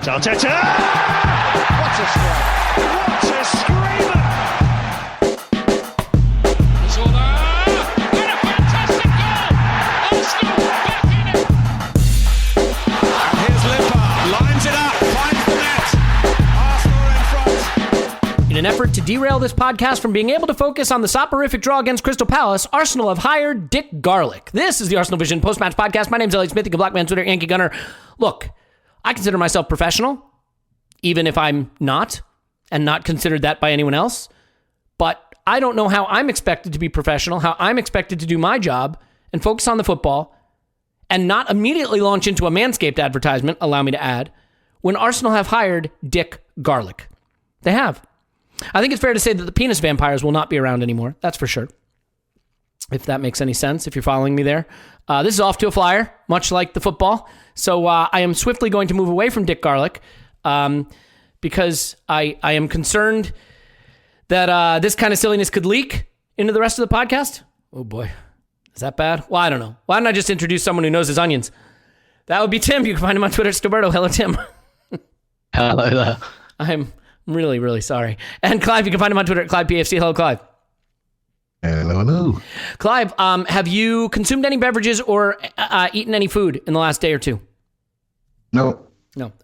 Arteta! What a strike! What a screamer! Zola! And a fantastic goal! Arsenal back in it! And here's Limpar, lines it up, finds the net. Arsenal in front. In an effort to derail this podcast from being able to focus on the soporific draw against Crystal Palace, Arsenal have hired Dick Garlick. This is the Arsenal Vision post-match podcast. My name's Elliot Smith, the Black Man Twitter, Yankee Gunner. Look, I consider myself professional, even if I'm not, and not considered that by anyone else. But I don't know how I'm expected to be professional, how I'm expected to do my job and focus on the football and not immediately launch into a Manscaped advertisement, allow me to add, when Arsenal have hired Dick Garlick. They have. I think it's fair to say that the penis vampires will not be around anymore. That's for sure. If that makes any sense, if you're following me there. This is off to a flyer, much like the football. So I am swiftly going to move away from Dick Garlick because I am concerned that this kind of silliness could leak into the rest of the podcast. Oh boy, is that bad? Well, I don't know. Why don't I just introduce someone who knows his onions? That would be Tim. You can find him on Twitter, Stoberto. Hello, Tim. Hello there. I'm really, really sorry. And Clive, you can find him on Twitter at ClivePFC. Hello, Clive. Hello. Clive, have you consumed any beverages or eaten any food in the last day or two? No.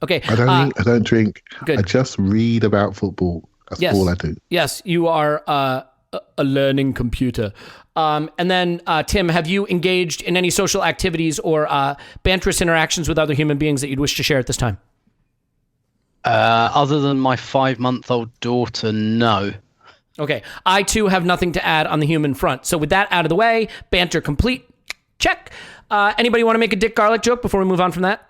Okay. I don't drink. Good. I just read about football. That's all I do. Yes, you are a learning computer. And then, Tim, have you engaged in any social activities or banterous interactions with other human beings that you'd wish to share at this time? Other than my 5-month-old daughter, no. Okay. I, too, have nothing to add on the human front. So with that out of the way, banter complete. Check. Anybody want to make a Dick Garlick joke before we move on from that?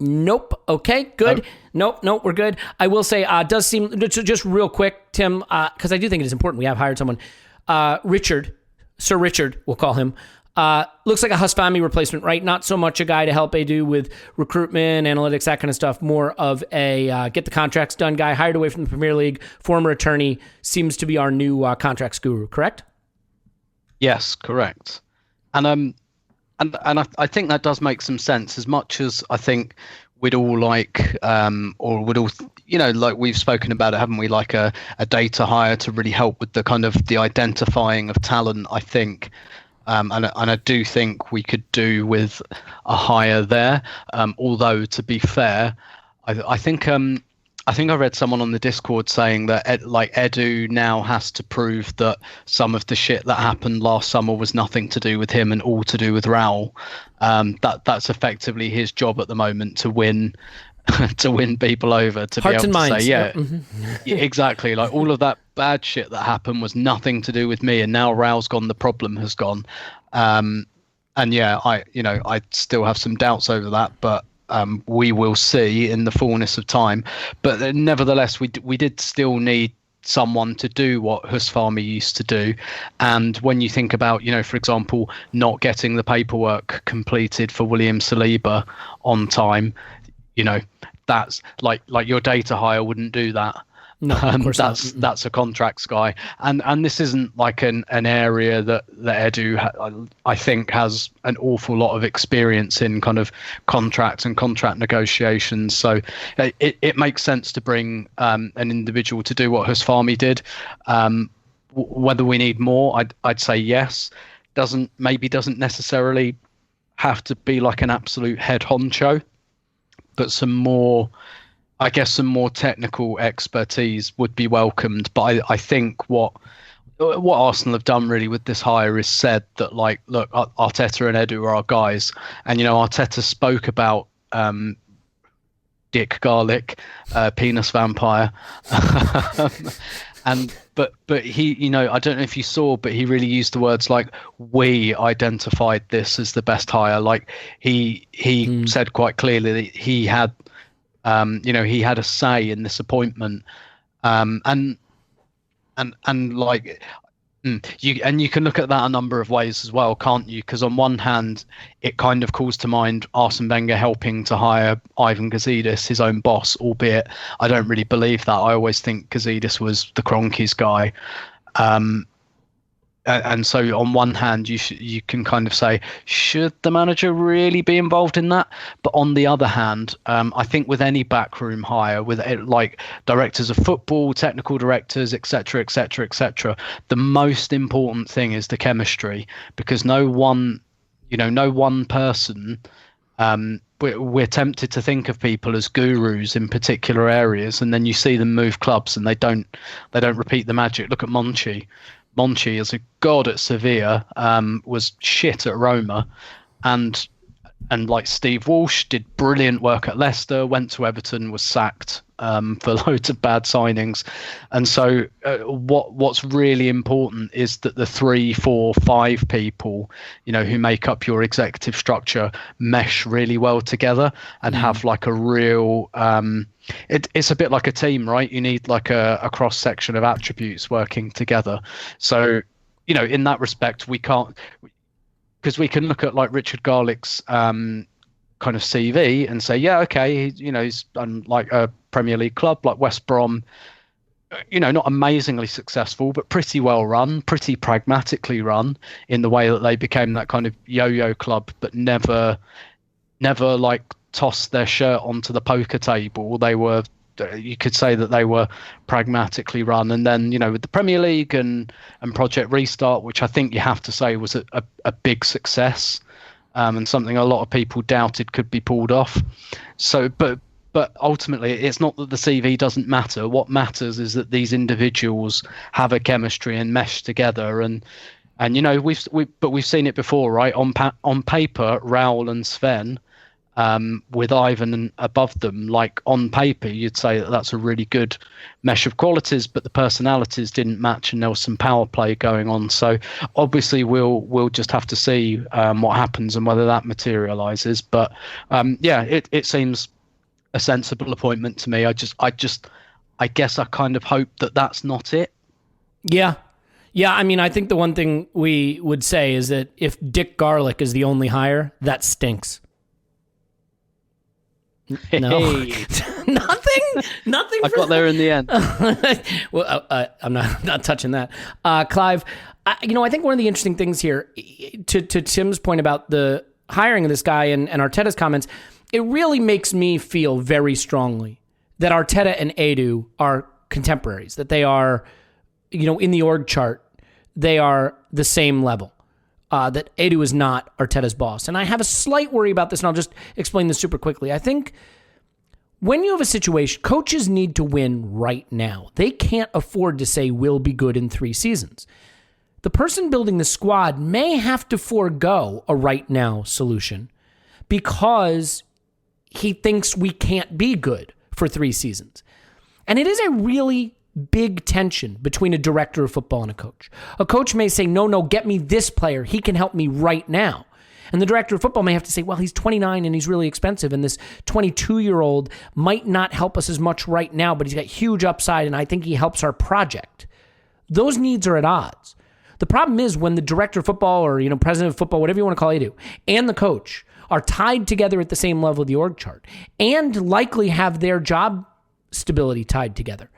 Nope. Okay, good. Nope, we're good. I will say, does seem, just real quick, Tim, because I do think it is important. We have hired someone. Sir Richard, we'll call him. Looks like a Husfami replacement, right? Not so much a guy to help Edu with recruitment, analytics, that kind of stuff. More of a get the contracts done guy, hired away from the Premier League, former attorney, seems to be our new contracts guru, correct? Yes, correct. And I think that does make some sense, as much as I think we'd all like, or would all, like we've spoken about it, haven't we? Like a data hire to really help with the kind of the identifying of talent, I think. And I do think we could do with a hire there. Although, to be fair, I think I read someone on the Discord saying that Edu now has to prove that some of the shit that happened last summer was nothing to do with him and all to do with Raul. That's effectively his job at the moment, to win people over, to Hearts be able and to minds. say, yeah, Mm-hmm. yeah, exactly. Like all of that bad shit that happened was nothing to do with me, and now Raul's gone, the problem has gone. And yeah, I still have some doubts over that, but we will see in the fullness of time. But nevertheless, we did still need someone to do what Husfami used to do. And when you think about, for example, not getting the paperwork completed for William Saliba on time, that's like your data hire wouldn't do that. No, of course that's a contracts guy, and this isn't like an area that Edu I think has an awful lot of experience in kind of contracts and contract negotiations. So it makes sense to bring an individual to do what Husfami did. Whether we need more, I'd say yes. Doesn't necessarily have to be like an absolute head honcho, but some more technical expertise would be welcomed. But I think what Arsenal have done really with this hire is said that, like, look, Arteta and Edu are our guys. And, Arteta spoke about Dick Garlick, penis vampire. But he, I don't know if you saw, but he really used the words like, we identified this as the best hire. Like he said quite clearly that he had, he had a say in this appointment, and like you can look at that a number of ways as well, can't you? Because on one hand, it kind of calls to mind Arsene Wenger helping to hire Ivan Gazidis, his own boss, albeit I don't really believe that. I always think Gazidis was the Kroenke's guy. and so on one hand you can kind of say, should the manager really be involved in that? But on the other hand, I think with any backroom hire, with like directors of football, technical directors, etc., the most important thing is the chemistry, because no one person, we're tempted to think of people as gurus in particular areas, and then you see them move clubs and they don't repeat the magic. Look at Monchi. Monchi, as a god at Sevilla, was shit at Roma, and like Steve Walsh did brilliant work at Leicester, went to Everton, was sacked for loads of bad signings. And so what's really important is that the 3, 4, 5 people, who make up your executive structure mesh really well together and have like a real it's a bit like a team, right? You need like a cross section of attributes working together. So in that respect, we can't, because we can look at like Richard Garlick's kind of CV and say, yeah, okay, he's done like a Premier League club like West Brom, not amazingly successful, but pretty well run, pretty pragmatically run, in the way that they became that kind of yo-yo club, but never like tossed their shirt onto the poker table. They were, you could say that they were pragmatically run. And then, with the Premier League and Project Restart, which I think you have to say was a big success, and something a lot of people doubted could be pulled off. So, but ultimately, it's not that the CV doesn't matter. What matters is that these individuals have a chemistry and mesh together. And we've seen it before, right? On paper, Raul and Sven, with Ivan above them, like on paper, you'd say that that's a really good mesh of qualities, but the personalities didn't match and there was some power play going on. So obviously we'll just have to see what happens and whether that materializes. But it seems a sensible appointment to me. I guess I kind of hope that that's not it. Yeah. I mean, I think the one thing we would say is that if Dick Garlick is the only hire, that stinks. No, nothing. I got there in the end. Well, I'm not touching that. Clive, I think one of the interesting things here, to Tim's point about the hiring of this guy and Arteta's comments, it really makes me feel very strongly that Arteta and Edu are contemporaries, that they are, in the org chart, they are the same level. That Edu is not Arteta's boss. And I have a slight worry about this, and I'll just explain this super quickly. I think when you have a situation, coaches need to win right now. They can't afford to say we'll be good in 3 seasons. The person building the squad may have to forego a right now solution because he thinks we can't be good for 3 seasons. And it is a really big tension between a director of football and a coach. A coach may say, no, get me this player. He can help me right now. And the director of football may have to say, well, he's 29 and he's really expensive, and this 22-year-old might not help us as much right now, but he's got huge upside, and I think he helps our project. Those needs are at odds. The problem is when the director of football or president of football, whatever you want to call Edu, and the coach are tied together at the same level of the org chart and likely have their job stability tied together,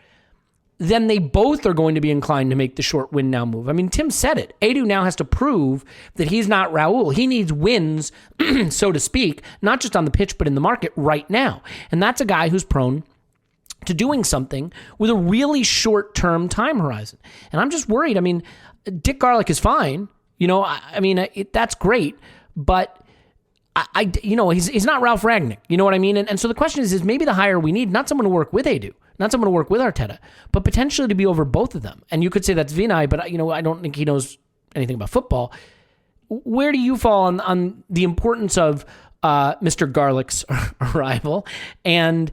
then they both are going to be inclined to make the short win now move. I mean, Tim said it. Edu now has to prove that he's not Raul. He needs wins, so to speak, not just on the pitch, but in the market right now. And that's a guy who's prone to doing something with a really short-term time horizon. And I'm just worried. I mean, Dick Garlick is fine. That's great. But he's not Ralph Rangnick. You know what I mean? And so the question is maybe the hire we need, not someone to work with Edu, not someone to work with Arteta, but potentially to be over both of them. And you could say that's Vinay, but I don't think he knows anything about football. Where do you fall on the importance of Mr. Garlick's arrival and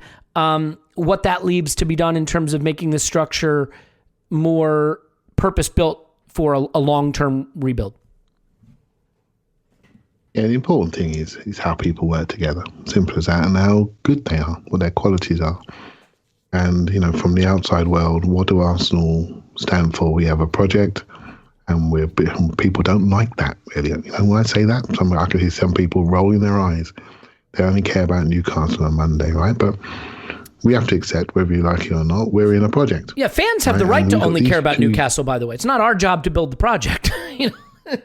what that leaves to be done in terms of making the structure more purpose-built for a long-term rebuild? Yeah, the important thing is how people work together. Simple as that, and how good they are, what their qualities are. And, from the outside world, what do Arsenal stand for? We have a project, and people don't like that, really. When I say that, I can hear some people rolling their eyes. They only care about Newcastle on Monday, right? But we have to accept, whether you like it or not, we're in a project. Yeah, fans have the right to only care about Newcastle, by the way. It's not our job to build the project. you know?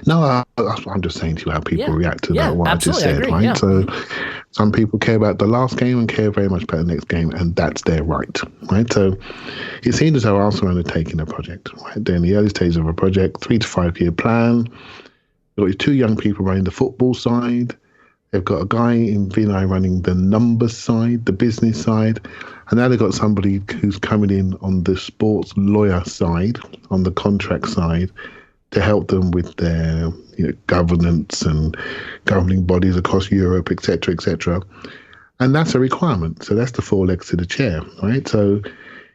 No, I'm just saying to you how people react to that, what I just said, agree, right? Yeah. So some people care about the last game and care very much about the next game, and that's their right? So it seems as though Arsenal are undertaking a project, right? They're in the early stages of a project, 3 to 5 year plan. They've got 2 young people running the football side. They've got a guy in Vinay running the numbers side, the business side. And now they've got somebody who's coming in on the sports lawyer side, on the contract side, to help them with their governance and governing bodies across Europe, etc., etc. And that's a requirement. So that's the 4 legs to the chair, right? So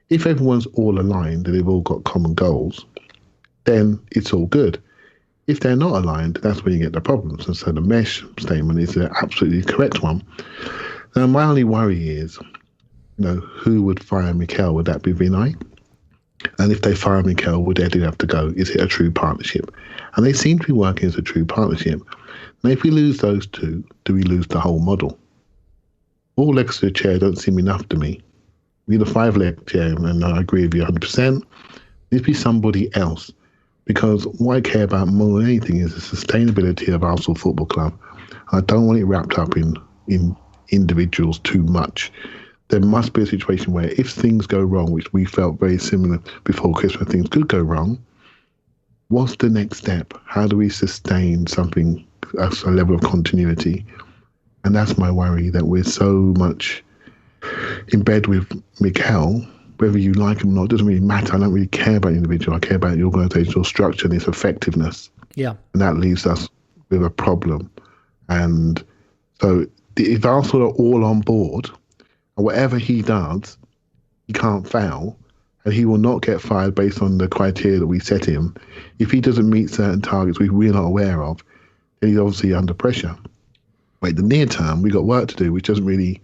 if everyone's all aligned and they've all got common goals, then it's all good. If they're not aligned, that's when you get the problems. And so the mesh statement is the absolutely correct one. Now, my only worry is, who would fire Mikel? Would that be Vinay? And if they fire Mikel, would Eddie have to go? Is it a true partnership? And they seem to be working as a true partnership. Now, if we lose those 2, do we lose the whole model? 4 legs to the chair don't seem enough to me. We need a 5-leg chair, and I agree with you 100%. Needs to be somebody else. Because what I care about more than anything is the sustainability of Arsenal Football Club. I don't want it wrapped up in individuals too much. There must be a situation where if things go wrong, which we felt very similar before Christmas, things could go wrong. What's the next step? How do we sustain something as a level of continuity? And that's my worry, that we're so much in bed with Mikel. Whether you like him or not, doesn't really matter. I don't really care about the individual. I care about the organisational structure and its effectiveness. Yeah. And that leaves us with a problem. And so if Arsenal are all on board, and whatever he does, he can't fail, and he will not get fired based on the criteria that we set him. If he doesn't meet certain targets we're not aware of, then he's obviously under pressure. But in the near term, we've got work to do, which doesn't really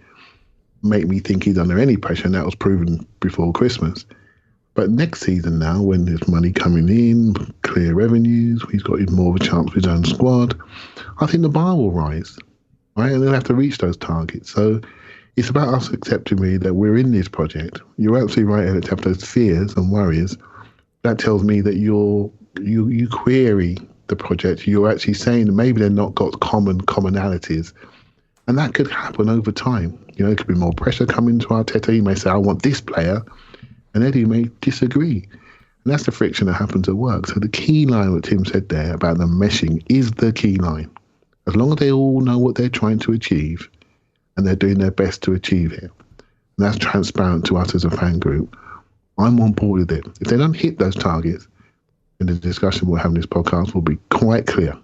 make me think he's under any pressure, and that was proven before Christmas. But next season now, when there's money coming in, clear revenues, he's got even more of a chance with his own squad, I think the bar will rise, right? And they'll have to reach those targets. So it's about us accepting really that we're in this project. You're absolutely right, Elliot, to have those fears and worries. That tells me that you query the project. You're actually saying that maybe they've not got commonalities. And that could happen over time. There could be more pressure coming to Arteta. He may say, I want this player. And Eddie may disagree. And that's the friction that happens at work. So the key line that Tim said there about them meshing is the key line. As long as they all know what they're trying to achieve and they're doing their best to achieve it, and that's transparent to us as a fan group, I'm on board with it. If they don't hit those targets, then the discussion we'll have in this podcast will be quite clear.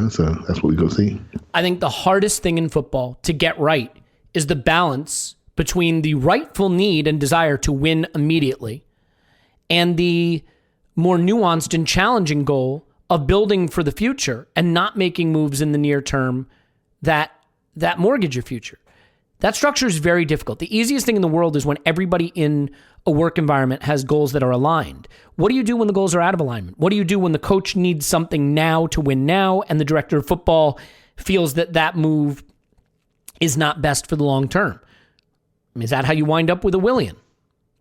So that's what we've got to see. I think the hardest thing in football to get right is the balance between the rightful need and desire to win immediately and the more nuanced and challenging goal of building for the future and not making moves in the near term that mortgage your future. That structure is very difficult. The easiest thing in the world is when everybody in a work environment has goals that are aligned. What do you do when the goals are out of alignment? What do you do when the coach needs something now to win now and the director of football feels that move is not best for the long term? Is that how you wind up with a Willian?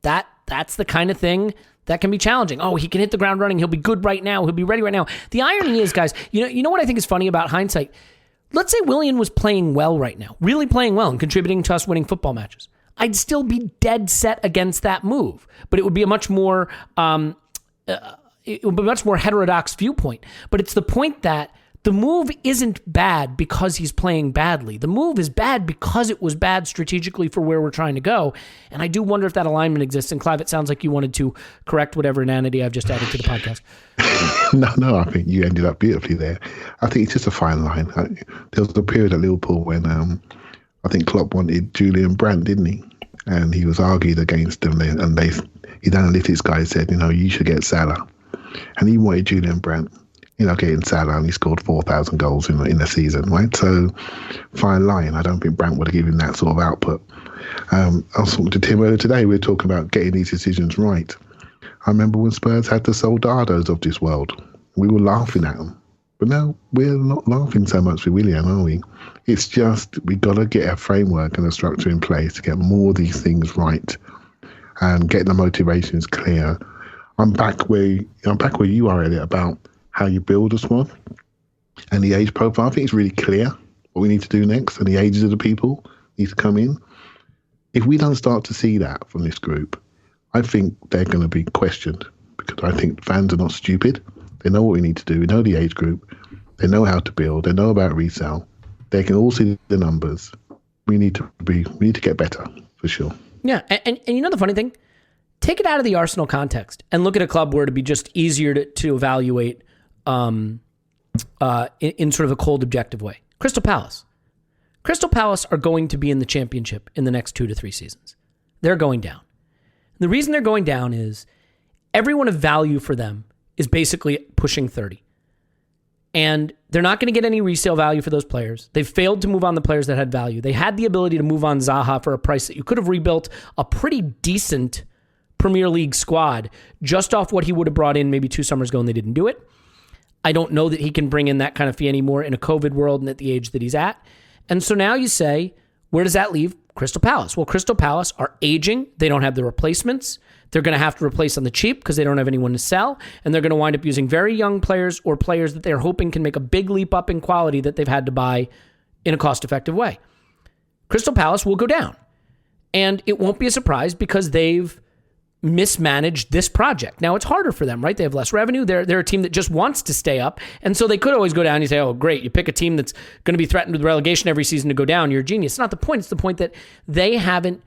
That's the kind of thing that can be challenging. Oh, he can hit the ground running. He'll be good right now. He'll be ready right now. The irony is, guys, you know what I think is funny about hindsight? Let's say Willian was playing well right now, really playing well and contributing to us winning football matches. I'd still be dead set against that move, but it would be a much more heterodox viewpoint. But it's the point that the move isn't bad because he's playing badly. The move is bad because it was bad strategically for where we're trying to go. And I do wonder if that alignment exists. And Clive, it sounds like you wanted to correct whatever inanity I've just added to the podcast. No, I think you ended up beautifully there. I think it's just a fine line. There was a period at Liverpool when I think Klopp wanted Julian Brandt, didn't he? And he was argued against them. His analytics guy said, you should get Salah. And he wanted Julian Brandt. Getting Salah, and he scored 4,000 goals in a season, right? So, fine line. I don't think Brandt would have given that sort of output. I was talking to Tim earlier today. We were talking about getting these decisions right. I remember when Spurs had the Soldados of this world. We were laughing at them. But now we're not laughing so much with Willian, are we? It's just we've got to get a framework and a structure in place to get more of these things right and get the motivations clear. I'm back where you are, Elliot, about how you build a squad and the age profile. I think it's really clear what we need to do next, and the ages of the people need to come in. If we don't start to see that from this group, I think they're going to be questioned, because I think fans are not stupid. They know what we need to do. We know the age group. They know how to build. They know about resale. They can all see the numbers. We need to get better, for sure. Yeah, and you know the funny thing? Take it out of the Arsenal context and look at a club where it'd be just easier to evaluate in sort of a cold, objective way. Crystal Palace. Crystal Palace are going to be in the Championship in the next 2 to 3 seasons. They're going down. The reason they're going down is everyone of value for them is basically pushing 30. And they're not going to get any resale value for those players. They've failed to move on the players that had value. They had the ability to move on Zaha for a price that you could have rebuilt a pretty decent Premier League squad just off what he would have brought in maybe 2 summers ago, and they didn't do it. I don't know that he can bring in that kind of fee anymore in a COVID world and at the age that he's at. And so now you say, where does that leave Crystal Palace? Well, Crystal Palace are aging. They don't have the replacements. They're going to have to replace on the cheap because they don't have anyone to sell. And they're going to wind up using very young players or players that they're hoping can make a big leap up in quality that they've had to buy in a cost-effective way. Crystal Palace will go down. And it won't be a surprise because they've mismanaged this project. Now, it's harder for them, right? They have less revenue. They're a team that just wants to stay up. And so they could always go down and you say, oh, great, you pick a team that's going to be threatened with relegation every season to go down. You're a genius. It's not the point. It's the point that they haven't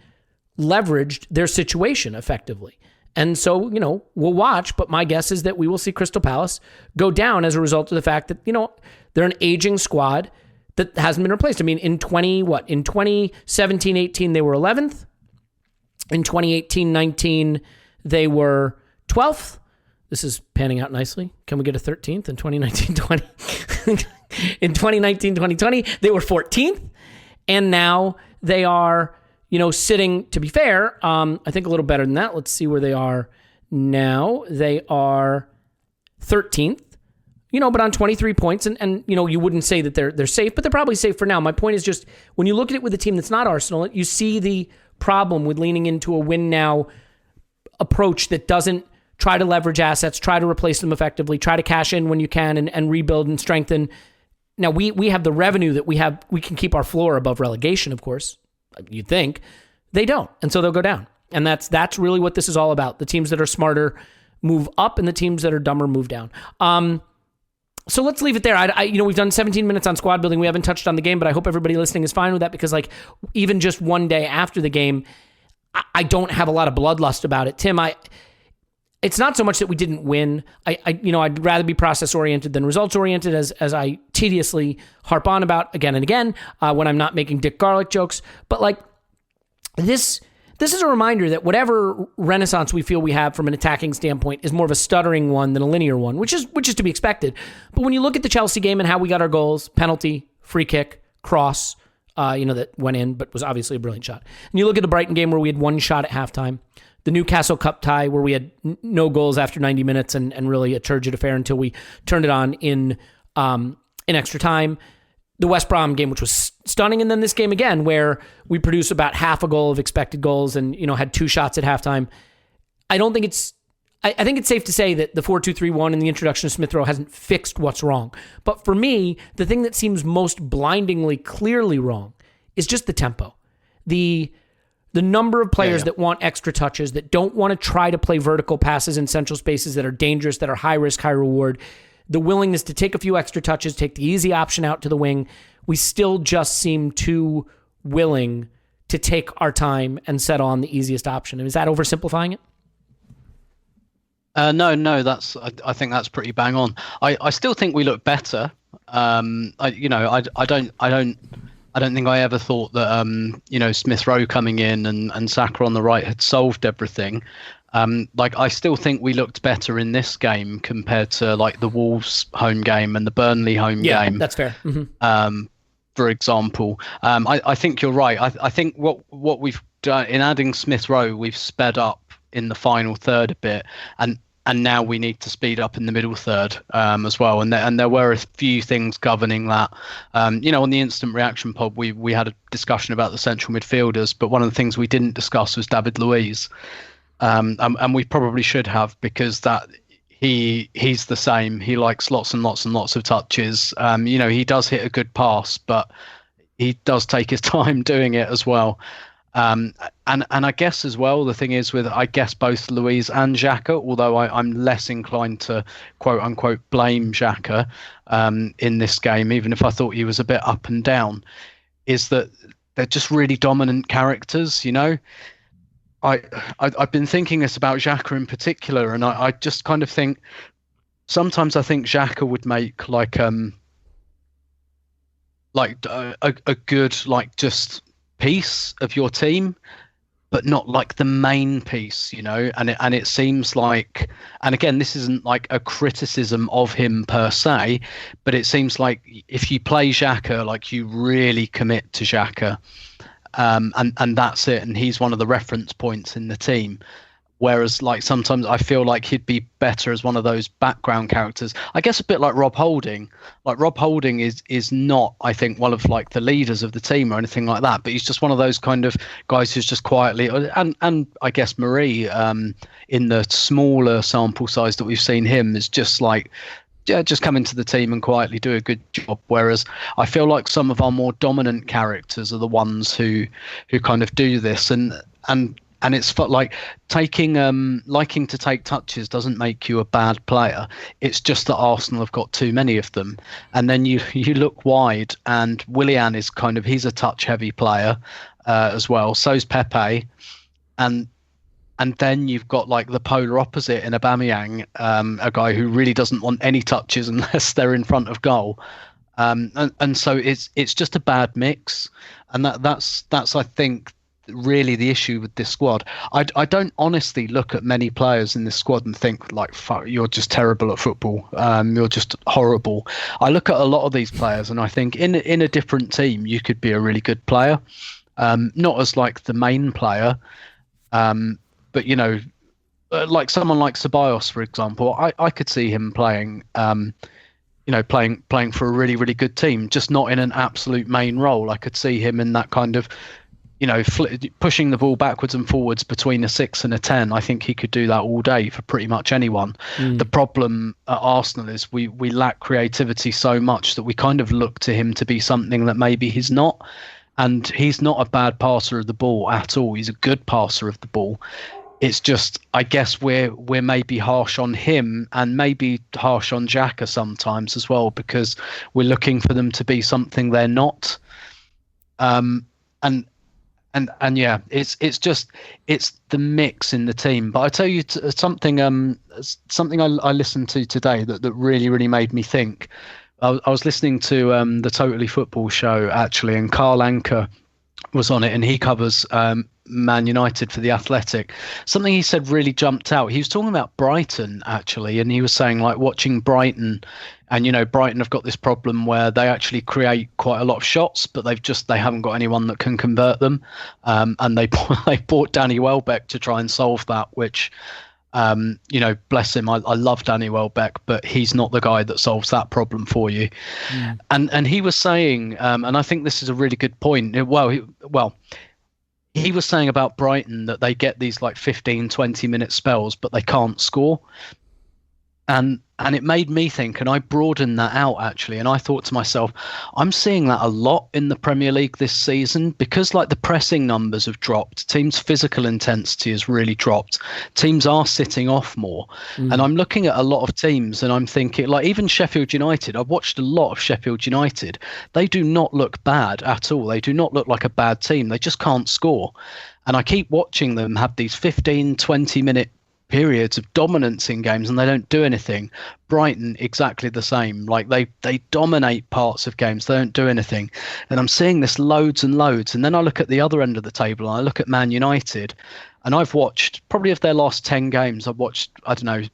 leveraged their situation effectively. And so, we'll watch, but my guess is that we will see Crystal Palace go down as a result of the fact that, they're an aging squad that hasn't been replaced. I mean, in 2017-18, they were 11th. In 2018-19, they were 12th. This is panning out nicely. Can we get a 13th in 2019-20? In 2019-2020, they were 14th. And now they are, sitting, to be fair, I think a little better than that. Let's see where they are now. They are 13th, but on 23 points. And you wouldn't say that they're safe, but they're probably safe for now. My point is just, when you look at it with a team that's not Arsenal, you see the problem with leaning into a win now approach that doesn't try to leverage assets, try to replace them effectively, try to cash in when you can and rebuild and strengthen. Now we have the revenue that we can keep our floor above relegation, of course, you'd think. They don't. And so they'll go down. And that's really what this is all about. The teams that are smarter move up and the teams that are dumber move down. So let's leave it there. We've done 17 minutes on squad building. We haven't touched on the game, but I hope everybody listening is fine with that because, even just one day after the game, I don't have a lot of bloodlust about it. Tim, it's not so much that we didn't win. I'd rather be process oriented than results oriented, as I tediously harp on about again and again when I'm not making Dick Garlick jokes. But this is a reminder that whatever renaissance we feel we have from an attacking standpoint is more of a stuttering one than a linear one, which is to be expected. But when you look at the Chelsea game and how we got our goals, penalty, free kick, cross, that went in, but was obviously a brilliant shot. And you look at the Brighton game where we had one shot at halftime, the Newcastle Cup tie where we had no goals after 90 minutes and really a turgid affair until we turned it on in extra time. The West Brom game, which was stunning, and then this game again, where we produced about half a goal of expected goals and had 2 shots at halftime. I think it's safe to say that the 4-2-3-1 and the introduction of Smith Rowe hasn't fixed what's wrong. But for me, the thing that seems most blindingly clearly wrong is just the tempo. The number of players that want extra touches, that don't want to try to play vertical passes in central spaces that are dangerous, that are high risk, high reward. The willingness to take a few extra touches, take the easy option out to the wing. We still just seem too willing to take our time and settle on the easiest option. Is that oversimplifying it? No, I think that's pretty bang on. I still think we look better. I don't think I ever thought that Smith Rowe coming in and Saka on the right had solved everything. I still think we looked better in this game compared to the Wolves home game and the Burnley home game. Yeah, that's fair. Mm-hmm. For example, I think you're right. I think what we've done in adding Smith Rowe, we've sped up in the final third a bit, and now we need to speed up in the middle third as well. And there were a few things governing that. On the instant reaction pod, we had a discussion about the central midfielders, but one of the things we didn't discuss was David Luiz. And we probably should have, because that he's the same. He likes lots and lots and lots of touches. He does hit a good pass, but he does take his time doing it as well. And I guess as well, the thing is with, I guess, both Louise and Xhaka, although I'm less inclined to quote unquote blame Xhaka in this game, even if I thought he was a bit up and down, is that they're just really dominant characters. I've been thinking this about Xhaka in particular, and I just kind of think sometimes I think Xhaka would make like a good just piece of your team, but not like the main piece, and it seems like, and again, this isn't like a criticism of him per se, but it seems like if you play Xhaka, like you really commit to Xhaka, and that's it, and he's one of the reference points in the team. Whereas, like, sometimes I feel like he'd be better as one of those background characters. I guess a bit like Rob Holding. Like, Rob Holding is not, I think, one of like the leaders of the team or anything like that. But he's just one of those kind of guys who's just quietly, and I guess Marie, in the smaller sample size that we've seen him, is just like, just come into the team and quietly do a good job. Whereas I feel like some of our more dominant characters are the ones who kind of do this, and it's like liking to take touches doesn't make you a bad player. It's just that Arsenal have got too many of them. And then you look wide, and Willian is he's a touch heavy player as well. So's Pepe, and then you've got like the polar opposite in Aubameyang, a guy who really doesn't want any touches unless they're in front of goal. And so it's just a bad mix, and that's I think really the issue with this squad. I don't honestly look at many players in this squad and think like, fuck, you're just terrible at football, you're just horrible. I look at a lot of these players and I think in a different team you could be a really good player, not as like the main player, but like someone like Ceballos, for example. I could see him playing playing for a really, really good team, just not in an absolute main role. I could see him in that kind of pushing the ball backwards and forwards between a 6 and a 10. I think he could do that all day for pretty much anyone. The problem at Arsenal is we lack creativity so much that we kind of look to him to be something that maybe he's not. And he's not a bad passer of the ball at all. He's a good passer of the ball. It's just, I guess we're maybe harsh on him and maybe harsh on Xhaka sometimes as well, because we're looking for them to be something they're not. And yeah, it's the mix in the team. But I tell you something I listened to today that really, really made me think. I was listening to the Totally Football show actually, and Carl Anker was on it, and he covers Man United for The Athletic. Something he said really jumped out. He was talking about Brighton actually, and he was saying like watching Brighton, and Brighton have got this problem where they actually create quite a lot of shots, but they haven't got anyone that can convert them, and they bought Danny Welbeck to try and solve that, which bless him, I love Danny Welbeck, but he's not the guy that solves that problem for you. And he was saying, and I think this is a really good point. He was saying about Brighton that they get these like 15-20 minute spells, but they can't score. And it made me think, and I broadened that out actually, and I thought to myself, I'm seeing that a lot in the Premier League this season, because like the pressing numbers have dropped, teams' physical intensity has really dropped, teams are sitting off more. And I'm looking at a lot of teams and I'm thinking, like even Sheffield United, I've watched a lot of Sheffield United, they do not look bad at all, they do not look like a bad team, they just can't score. And I keep watching them have these 15-20 minute periods of dominance in games and they don't do anything. Brighton, exactly the same. Like they dominate parts of games, they don't do anything. And I'm seeing this loads and loads. And then I look at the other end of the table and I look at Man United, and I've watched probably of their last 10 games, I've watched,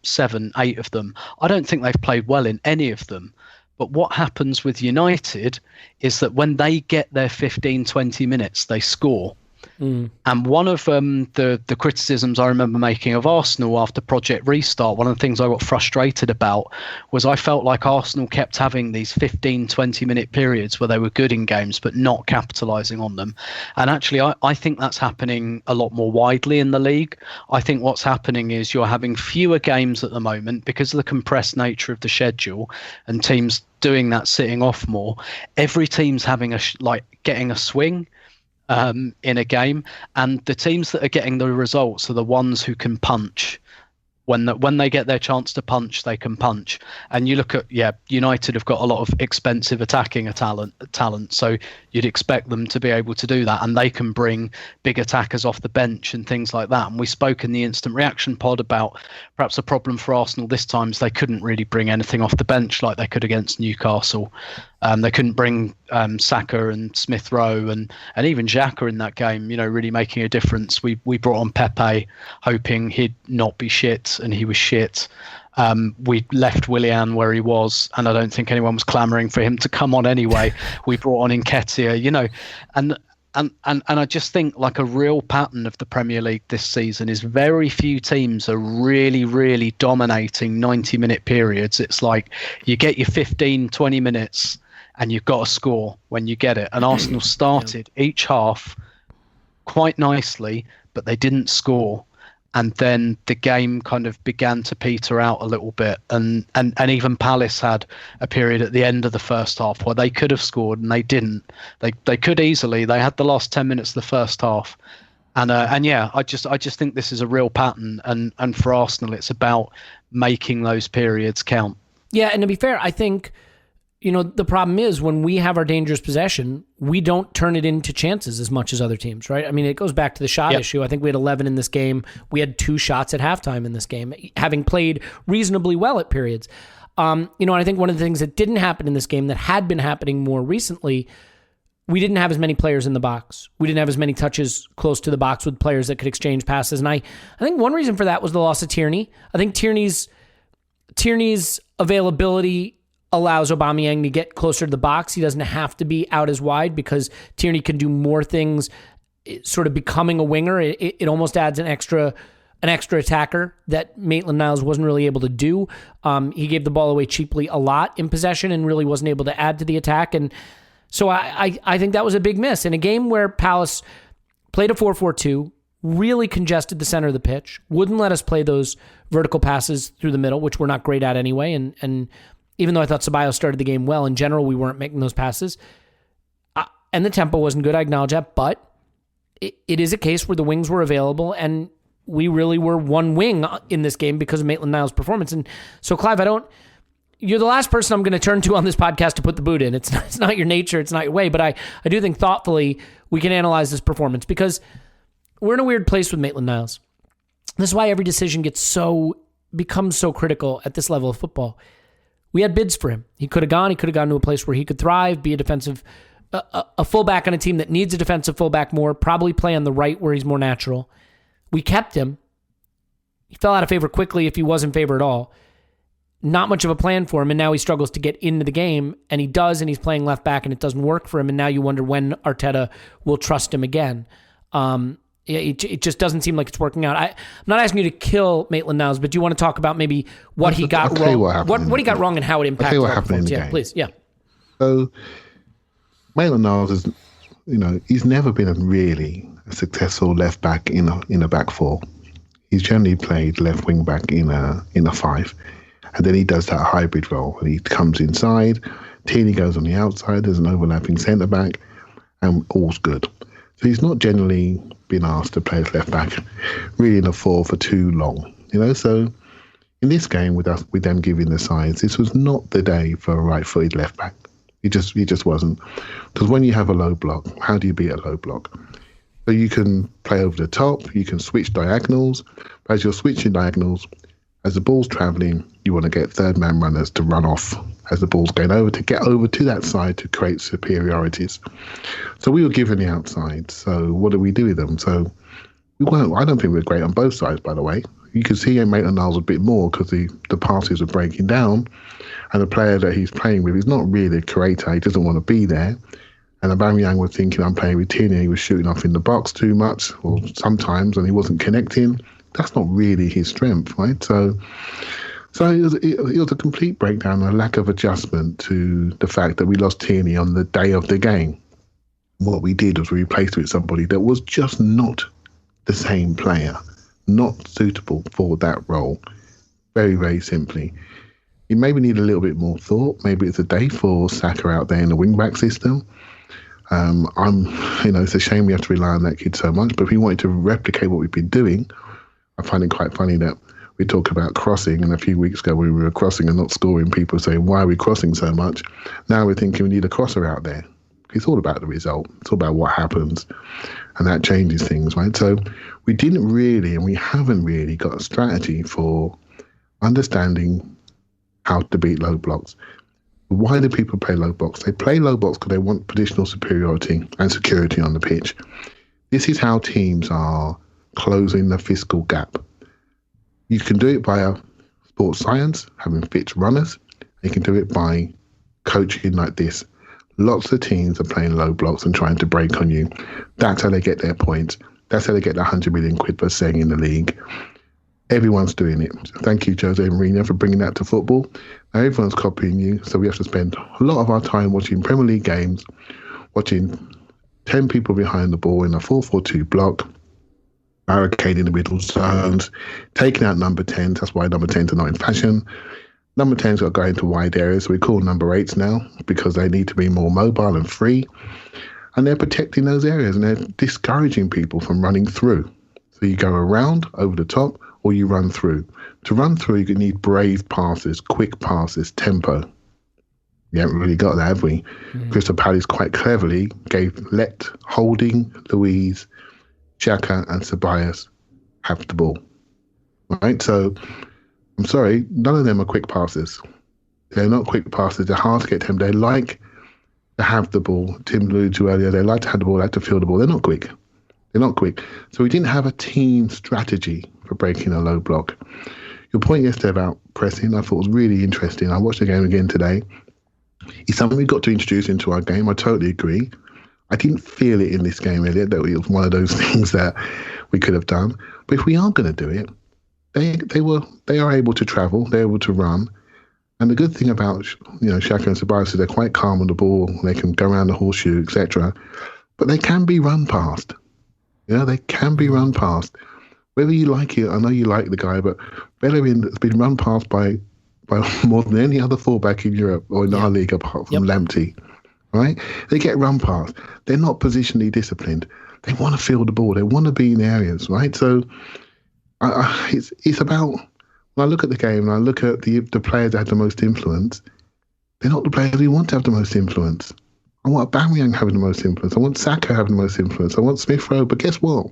7, 8 of them. I don't think they've played well in any of them. But what happens with United is that when they get their 15-20 minutes, they score. And one of the criticisms I remember making of Arsenal after Project Restart, one of the things I got frustrated about was I felt like Arsenal kept having these 15, 20-minute periods where they were good in games but not capitalising on them. And actually, I think that's happening a lot more widely in the league. I think what's happening is you're having fewer games at the moment because of the compressed nature of the schedule and teams doing that sitting off more. Every team's having getting a swing in a game, and the teams that are getting the results are the ones who can punch. When they get their chance to punch, they can punch. And you look at, United have got a lot of expensive attacking talent, so you'd expect them to be able to do that, and they can bring big attackers off the bench and things like that. And we spoke in the instant reaction pod about perhaps a problem for Arsenal this time is they couldn't really bring anything off the bench like they could against Newcastle. They couldn't bring Saka and Smith Rowe and even Xhaka in that game, really making a difference. We brought on Pepe hoping he'd not be shit, and he was shit. We left Willian where he was, and I don't think anyone was clamouring for him to come on anyway. We brought on Nketiah, and I just think like a real pattern of the Premier League this season is very few teams are really, really dominating 90-minute periods. It's like you get your 15, 20 minutes and you've got to score when you get it. And Arsenal started each half quite nicely, but they didn't score. And then the game kind of began to peter out a little bit. And even Palace had a period at the end of the first half where they could have scored and they didn't. They could easily. They had the last 10 minutes of the first half. I just think this is a real pattern. And for Arsenal, it's about making those periods count. Yeah, and to be fair, I think, the problem is when we have our dangerous possession, we don't turn it into chances as much as other teteams, right? I mean, it goes back to the shot issue. I think we had 11 in this game. We had 2 shots at halftime in this game, having played reasonably well at periods. And I think one of the things that didn't happen in this game that had been happening more recently, we didn't have as many players in the box. We didn't have as many touches close to the box with players that could exchange passes. And I think one reason for that was the loss of Tierney. I think Tierney's availability allows Aubameyang to get closer to the box. He doesn't have to be out as wide because Tierney can do more things, sort of becoming a winger. It almost adds an extra attacker that Maitland-Niles wasn't really able to do. He gave the ball away cheaply a lot in possession and really wasn't able to add to the attack. And so I think that was a big miss. In a game where Palace played a 4-4-2, really congested the center of the pitch, wouldn't let us play those vertical passes through the middle, which we're not great at anyway, and even though I thought Ceballos started the game well, in general, we weren't making those passes. And the tempo wasn't good, I acknowledge that, but it is a case where the wings were available, and we really were one wing in this game because of Maitland-Niles' performance. And so, Clive, you're the last person I'm going to turn to on this podcast to put the boot in. It's not your nature, it's not your way, but I do think thoughtfully we can analyze this performance because we're in a weird place with Maitland-Niles. This is why every decision becomes so critical at this level of football. We had bids for him. He could have gone to a place where he could thrive, be a fullback on a team that needs a defensive fullback more, probably play on the right where he's more natural. We kept him. He fell out of favor quickly if he was in favor at all. Not much of a plan for him, and now he struggles to get into the game, and he does, and he's playing left back, and it doesn't work for him, and now you wonder when Arteta will trust him again. It just doesn't seem like it's working out. I'm not asking you to kill Maitland-Niles, but do you want to talk about maybe what he got wrong? What he got wrong and how it impacted? I'll tell you what happened in the game. Please. Yeah. So Maitland-Niles is, he's never been a really successful left back in a back four. He's generally played left wing back in a 5, and then he does that hybrid role. He comes inside, Tierney goes on the outside. There's an overlapping centre back, and all's good. So he's not generally been asked to play as left back really in a 4 for too long, So in this game with them giving the sides, this was not the day for a right-footed left back. It just wasn't. Because when you have a low block, how do you beat a low block? So you can play over the top, you can switch diagonals. But as you're switching diagonals, as the ball's travelling, you want to get third man runners to run off as the ball's going over, to get over to that side to create superiorities. So we were given the outside. So what do we do with them? So we weren't. I don't think we were great on both sides, by the way. You could see him Maitland-Niles a bit more because the passes are breaking down, and the player that he's playing with is not really a creator. He doesn't want to be there. And Aubameyang was thinking, I'm playing with Tierney. He was shooting off in the box too much, or sometimes, and he wasn't connecting. That's not really his strength, right? So it was a complete breakdown, a lack of adjustment to the fact that we lost Tierney on the day of the game. What we did was we replaced it with somebody that was just not the same player, not suitable for that role. Very, very simply. You maybe need a little bit more thought. Maybe it's a day for Xhaka out there in the wing-back system. It's a shame we have to rely on that kid so much, but if we wanted to replicate what we've been doing, I find it quite funny that we talk about crossing, and a few weeks ago when we were crossing and not scoring, people saying, why are we crossing so much? Now we're thinking we need a crosser out there. It's all about the result. It's all about what happens, and that changes things, right? So we didn't really, and we haven't really got a strategy for understanding how to beat low blocks. Why do people play low blocks? They play low blocks because they want positional superiority and security on the pitch. This is how teams are closing the physical gap. You can do it via sports science, having fit runners. You can do it by coaching like this. Lots of teams are playing low blocks and trying to break on you. That's how they get their points. That's how they get the 100 million quid per saying in the league. Everyone's doing it. Thank you, Jose Mourinho, for bringing that to football. Now everyone's copying you, so we have to spend a lot of our time watching Premier League games, watching 10 people behind the ball in a 4-4-2 block, barricading the middle zones, taking out number 10s. That's why number 10s are not in fashion. Number 10s are going to wide areas, so we call number 8s now because they need to be more mobile and free. And they're protecting those areas, and they're discouraging people from running through. So you go around, over the top, or you run through. To run through, you need brave passes, quick passes, tempo. We haven't really got that, have we? Crystal Palace quite cleverly let Holding, Louise, Xhaka and Ceballos have the ball. Right? So, I'm sorry, none of them are quick passes. They're not quick passes. They're hard to get to them. They like to have the ball. Tim alluded to earlier, they like to have the ball, like to feel the ball. They're not quick. They're not quick. So we didn't have a team strategy for breaking a low block. Your point yesterday about pressing, I thought was really interesting. I watched the game again today. It's something we've got to introduce into our game. I totally agree. I didn't feel it in this game, Elliot, that it was one of those things that we could have done. But if we are going to do it, they are able to travel, they're able to run. And the good thing about Xhaka and Ceballos is they're quite calm on the ball. They can go around the horseshoe, etc. But they can be run past. They can be run past. Whether you like it, I know you like the guy, but Bellerin has been run past by more than any other fullback in Europe or in our league apart from Lamptey. Right? They get run past. They're not positionally disciplined. They want to feel the ball. They want to be in areas, right? So it's about, when I look at the game and I look at the players that have the most influence, they're not the players we want to have the most influence. I want Aubameyang having the most influence. I want Xhaka having the most influence. I want Smith Rowe. But guess what?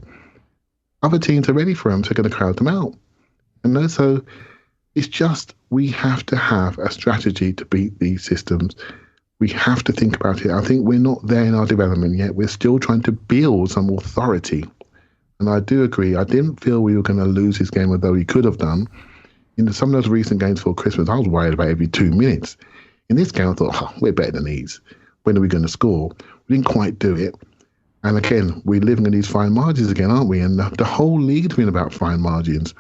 Other teams are ready for them, so they're going to crowd them out. So it's just, we have to have a strategy to beat these systems. We have to think about it. I think we're not there in our development yet. We're still trying to build some authority. And I do agree. I didn't feel we were going to lose this game, although we could have done. In some of those recent games for Christmas, I was worried about every 2 minutes. In this game, I thought, we're better than these. When are we going to score? We didn't quite do it. And again, we're living in these fine margins again, aren't we? And the whole league's been about fine margins.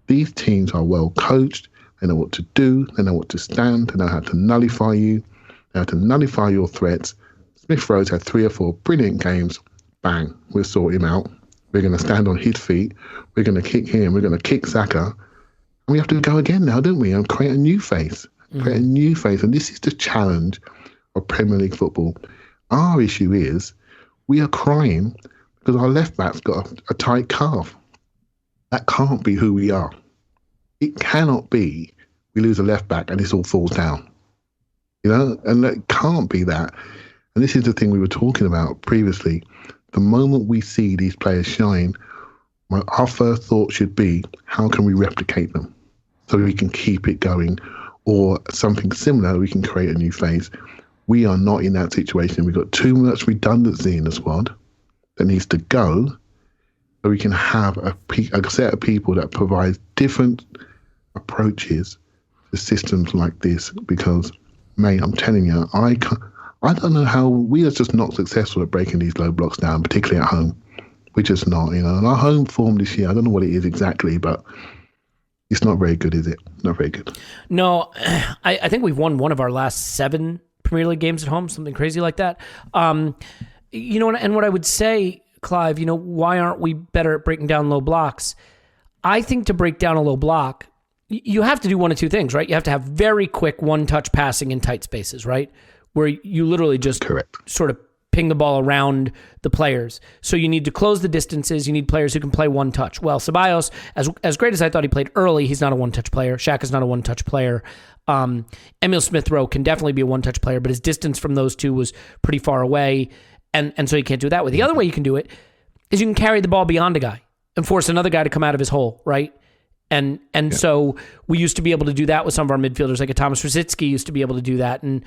These teams are well coached. They know what to do. They know what to stand. They know how to nullify you. They know how to nullify your threats. Smith Rowe's had 3 or 4 brilliant games. Bang, we'll sort him out. We're going to stand on his feet. We're going to kick him. We're going to kick Xhaka. And we have to go again now, don't we? And create a new face. Create a new face. And this is the challenge of Premier League football. Our issue is we are crying because our left back's got a tight calf. That can't be who we are. It cannot be we lose a left back and this all falls down. And it can't be that. And this is the thing we were talking about previously. The moment we see these players shine, our first thought should be, how can we replicate them so we can keep it going? Or something similar, we can create a new phase. We are not in that situation. We've got too much redundancy in the squad that needs to go so we can have a set of people that provide different approaches to systems like this. Because, mate, I'm telling you, I don't know how we are just not successful at breaking these low blocks down, particularly at home. We're just not, And our home form this year, I don't know what it is exactly, but it's not very good, is it? Not very good. No, I think we've won one of our last 7 Premier League games at home, something crazy like that. And what I would say, Clive, why aren't we better at breaking down low blocks? I think to break down a low block, you have to do one of two things, right? You have to have very quick one-touch passing in tight spaces, right? Where you literally just sort of ping the ball around the players. So you need to close the distances. You need players who can play one touch. Well, Ceballos, as great as I thought he played early, he's not a one-touch player. Xhaka's not a one-touch player. Emil Smith-Rowe can definitely be a one-touch player, but his distance from those two was pretty far away, and so you can't do it that way. The other way you can do it is you can carry the ball beyond a guy and force another guy to come out of his hole, right? And so we used to be able to do that with some of our midfielders, like a Thomas Rosicky used to be able to do that. And,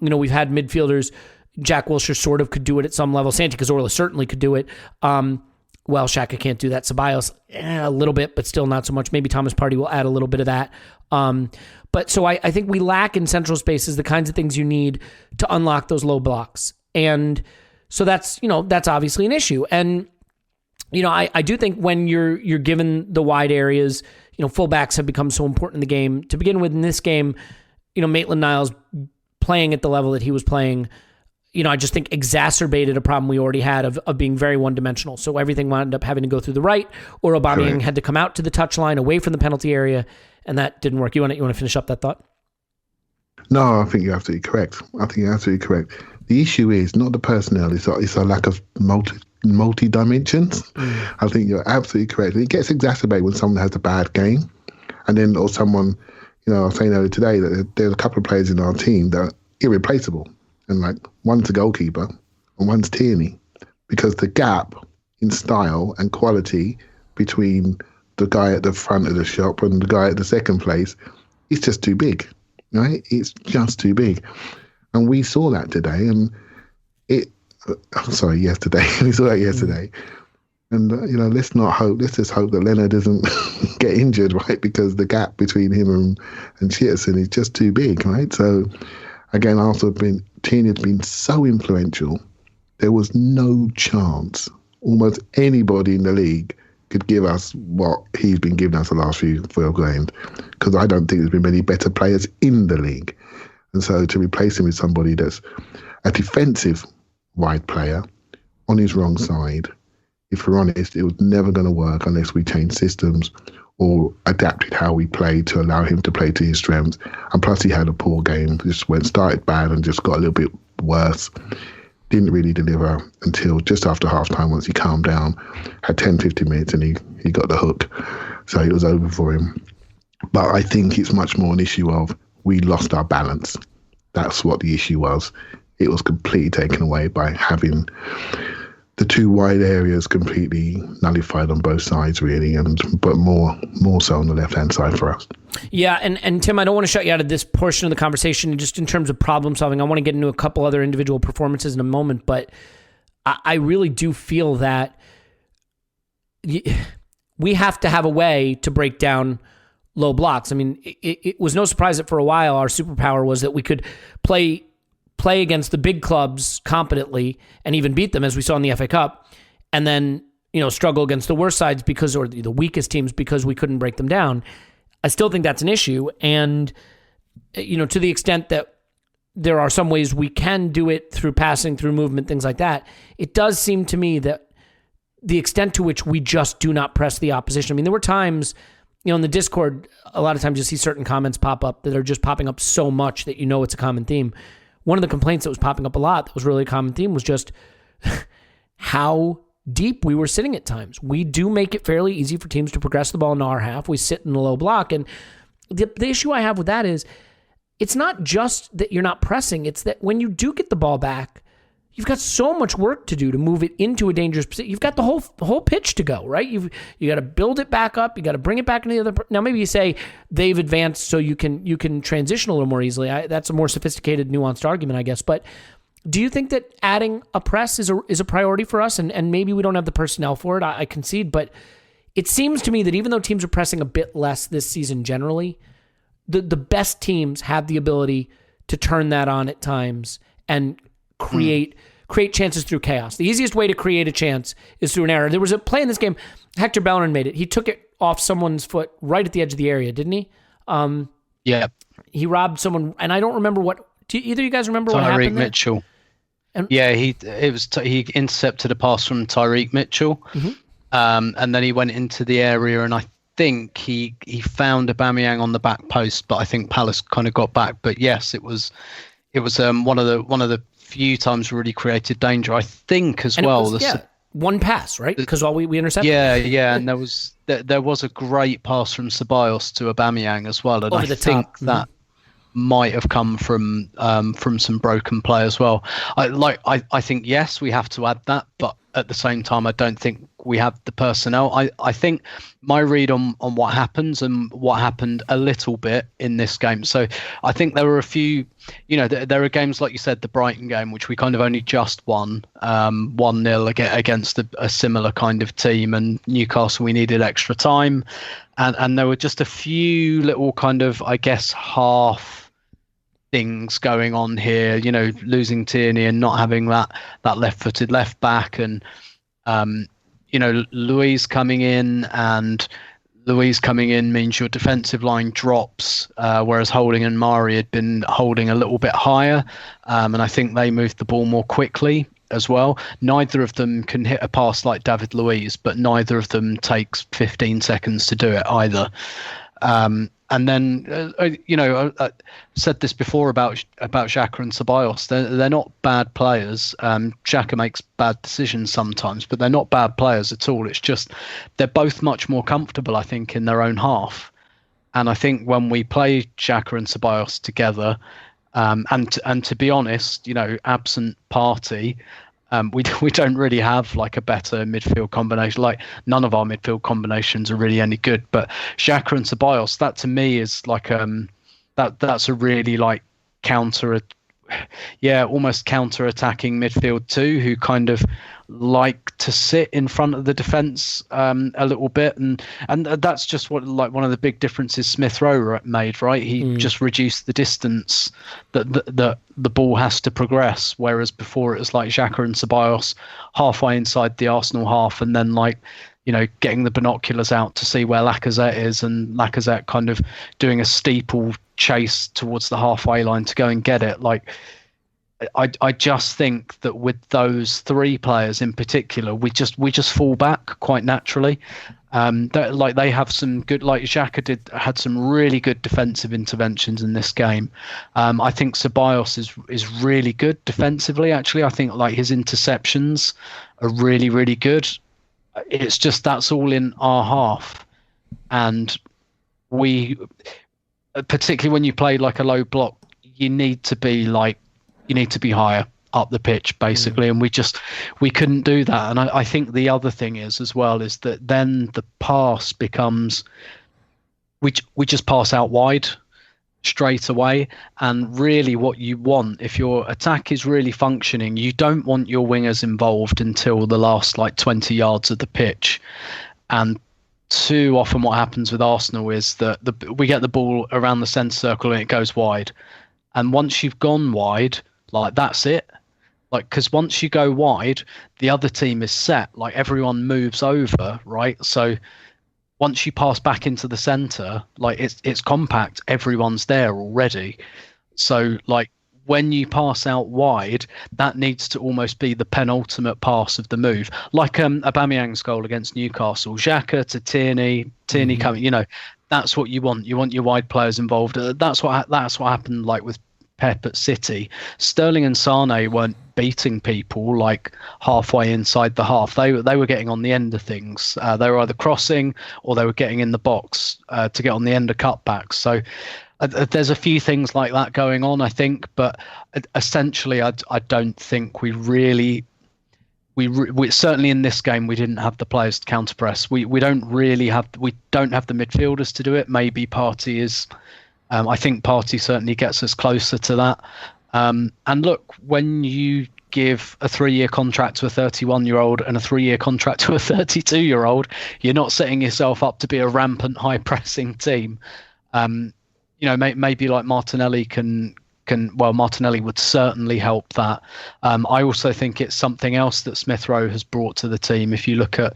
we've had midfielders, Jack Wilshere sort of could do it at some level. Santi Cazorla certainly could do it. Xhaka can't do that. Ceballos, a little bit, but still not so much. Maybe Thomas Partey will add a little bit of that. But so I think we lack in central spaces the kinds of things you need to unlock those low blocks. And so that's obviously an issue. And, I do think when you're given the wide areas, fullbacks have become so important in the game. To begin with, in this game, Maitland-Niles playing at the level that he was playing, I just think exacerbated a problem we already had of being very one-dimensional. So everything wound up having to go through the right, or Aubameyang had to come out to the touchline away from the penalty area, and that didn't work. You want to finish up that thought? No, I think you're absolutely correct. The issue is not the personnel; it's a lack of multi dimensions. I think you're absolutely correct. It gets exacerbated when someone has a bad game, and then or someone, I was saying earlier today that there's a couple of players in our team that are irreplaceable, and like one's a goalkeeper and one's Tierney, because the gap in style and quality between the guy at the front of the shop and the guy at the second place is just too big, right? It's just too big. And we saw that today, and yesterday. We saw that yesterday. And, let's just hope that Leonard doesn't get injured, right? Because the gap between him and Chierston is just too big, right? So, again, Tierney has been so influential. There was no chance almost anybody in the league could give us what he's been giving us the last few games, because I don't think there's been many better players in the league. And so to replace him with somebody that's a defensive wide player on his wrong side, if we're honest, it was never going to work unless we changed systems or adapted how we played to allow him to play to his strengths. And plus he had a poor game, started bad and just got a little bit worse. Didn't really deliver until just after half-time once he calmed down, had 10, 15 minutes and he got the hook. So it was over for him. But I think it's much more an issue of we lost our balance. That's what the issue was. It was completely taken away by having the two wide areas completely nullified on both sides, really, but more so on the left-hand side for us. Yeah, and Tim, I don't want to shut you out of this portion of the conversation just in terms of problem solving. I want to get into a couple other individual performances in a moment, but I really do feel that we have to have a way to break down low blocks. I mean, it was no surprise that for a while our superpower was that we could play against the big clubs competently and even beat them, as we saw in the FA Cup, and then struggle against the worst sides or the weakest teams because we couldn't break them down. I still think that's an issue, and to the extent that there are some ways we can do it through passing, through movement, things like that, it does seem to me that the extent to which we just do not press the opposition. I mean, there were times, in the Discord, a lot of times you see certain comments pop up that are just popping up so much that it's a common theme. One of the complaints that was popping up a lot that was really a common theme was just how deep we were sitting at times. We do make it fairly easy for teams to progress the ball into our half. We sit in the low block. And the issue I have with that is it's not just that you're not pressing. It's that when you do get the ball back, you've got so much work to do to move it into a dangerous position. You've got the whole pitch to go, right? You got to build it back up. You got to bring it back into the other. Now maybe you say they've advanced so you can transition a little more easily. That's a more sophisticated, nuanced argument, I guess. But do you think that adding a press is a priority for us? And maybe we don't have the personnel for it. I concede, but it seems to me that even though teams are pressing a bit less this season generally, the best teams have the ability to turn that on at times and create chances through chaos. The easiest way to create a chance is through an error. There was a play in this game. Hector Bellerin made it. He took it off someone's foot right at the edge of the area, didn't he? Yeah. He robbed someone, and I don't remember what. Do either of you guys remember what happened there? Tyreek Mitchell. He intercepted a pass from Tyreek Mitchell, and then he went into the area, and I think he found Aubameyang on the back post, but I think Palace kind of got back. But yes, it was one of the few times really created danger. I think as well. One pass, right? Because all we intercepted. Yeah, and there was a great pass from Ceballos to Aubameyang as well, and I think that might have come from some broken play as well. I think yes, we have to add that, but at the same time, I don't think we have the personnel. I think my read on what happens and what happened a little bit in this game. So I think there were a few, there are games like you said, the Brighton game, which we kind of only just won 1-0 against a similar kind of team, and Newcastle we needed extra time, and there were just a few little kind of, I guess, half things going on here, losing Tierney and not having that left-footed left back, and Louise coming in, and Louise coming in means your defensive line drops, whereas Holding and Mari had been holding a little bit higher, and I think they moved the ball more quickly as well. Neither of them can hit a pass like David Luiz, but neither of them takes 15 seconds to do it either. And then, I said this before about Xhaka and Ceballos. They're not bad players. Xhaka makes bad decisions sometimes, but they're not bad players at all. It's just they're both much more comfortable, I think, in their own half. And I think when we play Xhaka and Ceballos together, and to be honest, absent Partey, we don't really have like a better midfield combination. Like none of our midfield combinations are really any good. But Xhaka and Ceballos, that to me is like that's a really like almost counter-attacking midfield too, who kind of like to sit in front of the defence a little bit, and that's just what like one of the big differences Smith Rowe made, right? He just reduced the distance that the ball has to progress, whereas before it was like Xhaka and Ceballos halfway inside the Arsenal half, and then like getting the binoculars out to see where Lacazette is, and Lacazette kind of doing a steeple chase towards the halfway line to go and get it. Like I just think that with those three players in particular, we just fall back quite naturally. They have some good, like Xhaka had some really good defensive interventions in this game. I think Ceballos is really good defensively. Actually, I think like his interceptions are really, really good. It's just that's all in our half, and we, particularly when you play like a low block, you need to be higher up the pitch basically, and we couldn't do that. And I think the other thing is as well is that then the pass becomes we just pass out wide straight away, and really what you want, if your attack is really functioning, you don't want your wingers involved until the last like 20 yards of the pitch. And too often what happens with Arsenal is that we get the ball around the centre circle and it goes wide, and once you've gone wide, like that's it. Like, because once you go wide, the other team is set. Like everyone moves over, right? So once you pass back into the centre, like it's compact. Everyone's there already. So like when you pass out wide, that needs to almost be the penultimate pass of the move. Like Aubameyang's goal against Newcastle, Xhaka to Tierney coming. That's what you want. You want your wide players involved. That's what happened. Like with Pep at City, Sterling and Sane weren't beating people like halfway inside the half. They were getting on the end of things. They were either crossing or they were getting in the box to get on the end of cutbacks. So there's a few things like that going on, I think. But essentially, I don't think we certainly in this game we didn't have the players to counter press. We don't have the midfielders to do it. Maybe Partey is. I think Partey certainly gets us closer to that. And look, when you give a 3-year contract to a 31-year-old and a 3-year contract to a 32-year-old, you're not setting yourself up to be a rampant high-pressing team. Maybe like Martinelli can Martinelli would certainly help that. I also think it's something else that Smith Rowe has brought to the team. If you look at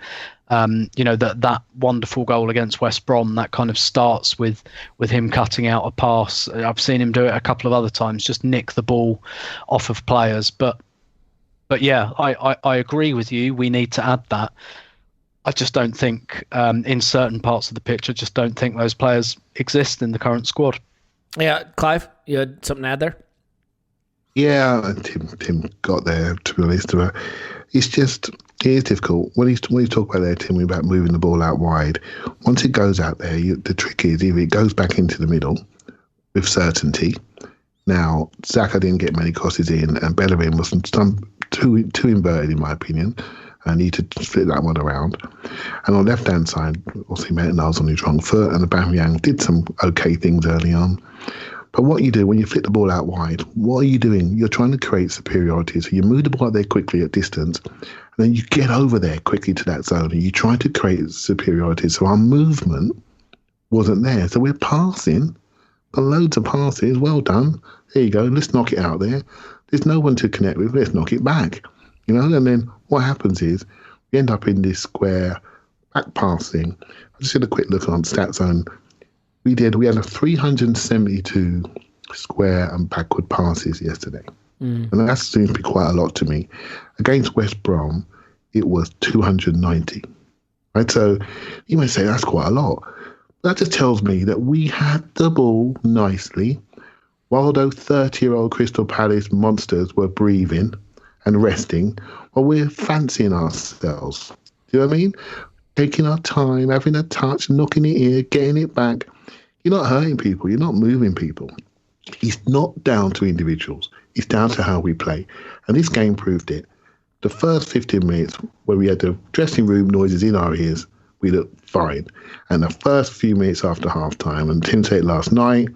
that wonderful goal against West Brom, that kind of starts with him cutting out a pass. I've seen him do it a couple of other times, just nick the ball off of players. But yeah, I agree with you. We need to add that. I just don't think in certain parts of the pitch, I just don't think those players exist in the current squad. Yeah, Clive, you had something to add there? Yeah, Tim got there, to be honest. It is difficult. When you talk about there, Tim, about moving the ball out wide, once it goes out there, the trick is either it goes back into the middle with certainty. Now, Xhaka didn't get many crosses in, and Bellerin was too inverted, in my opinion. I need to flip that one around. And on the left-hand side, obviously, Martinelli's on his wrong foot, and Aubameyang did some okay things early on. But what you do when you flip the ball out wide, what are you doing? You're trying to create superiority. So you move the ball out there quickly at distance, and then you get over there quickly to that zone, and you try to create superiority. So our movement wasn't there. So we're passing, but loads of passes. Well done. There you go. Let's knock it out there. There's no one to connect with. Let's knock it back. And then what happens is we end up in this square back passing. I just did a quick look on Stat Zone. We had a 372 square and backward passes yesterday. And that seems to be quite a lot to me. Against West Brom, it was 290. Right? So you may say that's quite a lot. That just tells me that we had the ball nicely while those 30-year-old Crystal Palace monsters were breathing and resting, while we're fancying ourselves. Do you know what I mean? Taking our time, having a touch, knocking it here, getting it back. You're not hurting people. You're not moving people. It's not down to individuals. It's down to how we play. And this game proved it. The first 15 minutes where we had the dressing room noises in our ears, we looked fine. And the first few minutes after halftime, and Tim said it last night,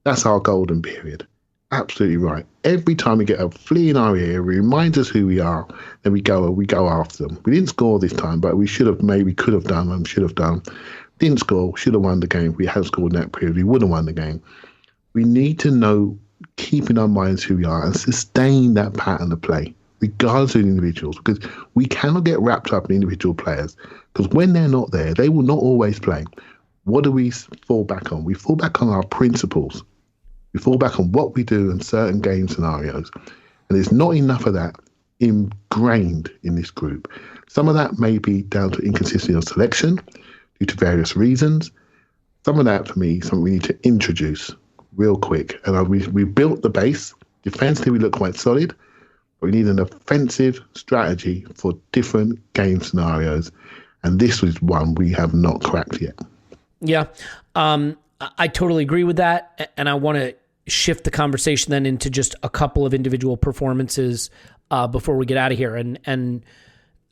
that's our golden period. Absolutely right. Every time we get a flea in our ear, it reminds us who we are, then we go after them. We didn't score this time, but we should have done. Didn't score, should have won the game. If we had scored in that period, we would have won the game. We need to know, keep in our minds who we are and sustain that pattern of play, regardless of the individuals, because we cannot get wrapped up in individual players, because when they're not there, they will not always play. What do we fall back on? We fall back on our principles. We fall back on what we do in certain game scenarios. And there's not enough of that ingrained in this group. Some of that may be down to inconsistency of selection due to various reasons. Some of that, for me, is something we need to introduce real quick. And we built the base. Defensively, we look quite solid. But we need an offensive strategy for different game scenarios. And this was one we have not cracked yet. Yeah, I totally agree with that. And I want to shift the conversation then into just a couple of individual performances before we get out of here. And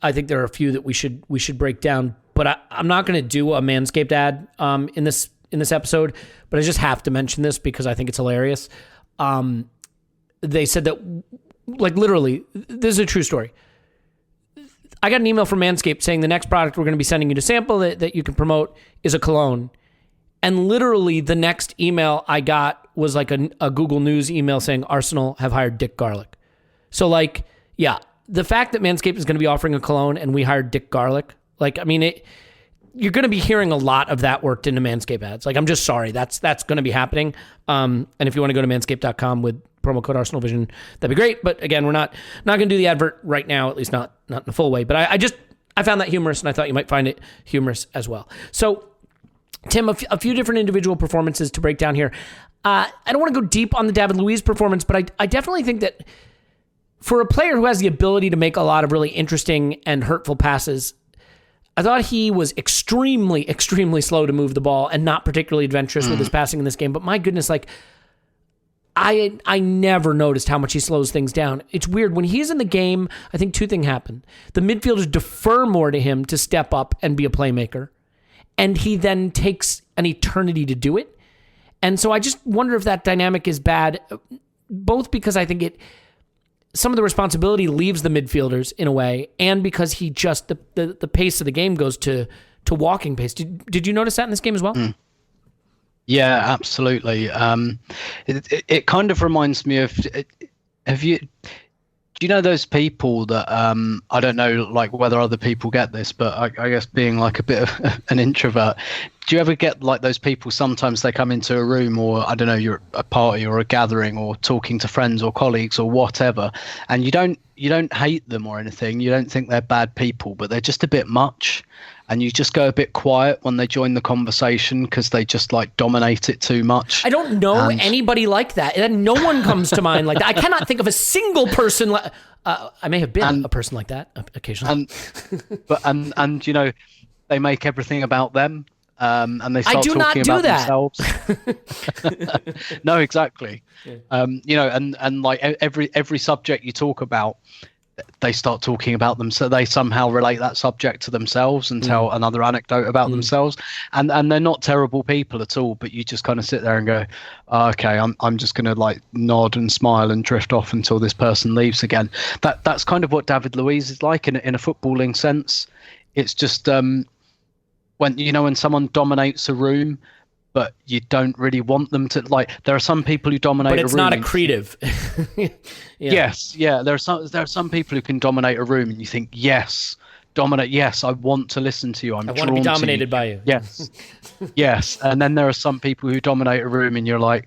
I think there are a few that we should break down. But I'm not going to do a Manscaped ad in this episode, but I just have to mention this because I think it's hilarious. They said that, like, literally, this is a true story. I got an email from Manscaped saying the next product we're going to be sending you to sample that you can promote is a cologne. And literally the next email I got was like a Google News email saying Arsenal have hired Dick Garlick. So, like, yeah, the fact that Manscaped is going to be offering a cologne and we hired Dick Garlick, like, I mean, you're going to be hearing a lot of that worked into Manscaped ads. Like, I'm just sorry. That's going to be happening. And if you want to go to manscaped.com with promo code ArsenalVision, that'd be great. But again, we're not going to do the advert right now, at least not in a full way. But I found that humorous, and I thought you might find it humorous as well. So, Tim, a few different individual performances to break down here. I don't want to go deep on the David Luiz performance, but I definitely think that for a player who has the ability to make a lot of really interesting and hurtful passes, I thought he was extremely, extremely slow to move the ball and not particularly adventurous with his passing in this game. But my goodness, like, I never noticed how much he slows things down. It's weird. When he's in the game, I think two things happen. The midfielders defer more to him to step up and be a playmaker, and he then takes an eternity to do it. And so I just wonder if that dynamic is bad, both because I think some of the responsibility leaves the midfielders in a way, and because he just, the pace of the game goes to walking pace. Did you notice that in this game as well? Yeah, absolutely. It kind of reminds me of. Have you? Do you know those people that I don't know, like whether other people get this, but I guess being like a bit of an introvert, do you ever get like those people? Sometimes they come into a room, or I don't know, you're at a party or a gathering, or talking to friends or colleagues or whatever, and you don't hate them or anything. You don't think they're bad people, but they're just a bit much. And you just go a bit quiet when they join the conversation because they just like dominate it too much. I don't know anybody like that. No one comes to mind like that. I cannot think of a single person. I may have been a person like that occasionally. And you know, they make everything about them. And they start talking about themselves. No, exactly. Yeah. You know, and like every subject you talk about, they start talking about them, so they somehow relate that subject to themselves and tell another anecdote about themselves, and they're not terrible people at all, but you just kind of sit there and go, oh, okay, I'm just going to like nod and smile and drift off until this person leaves again. That's kind of what David Luiz is like in a footballing sense. It's just when someone dominates a room, but you don't really want them to, like, there are some people who dominate a room. But it's not accretive. Yeah. Yes, yeah. There are some people who can dominate a room and you think, yes, dominate, yes, I want to listen to you. I want to be dominated by you. Yes. Yes. And then there are some people who dominate a room and you're like,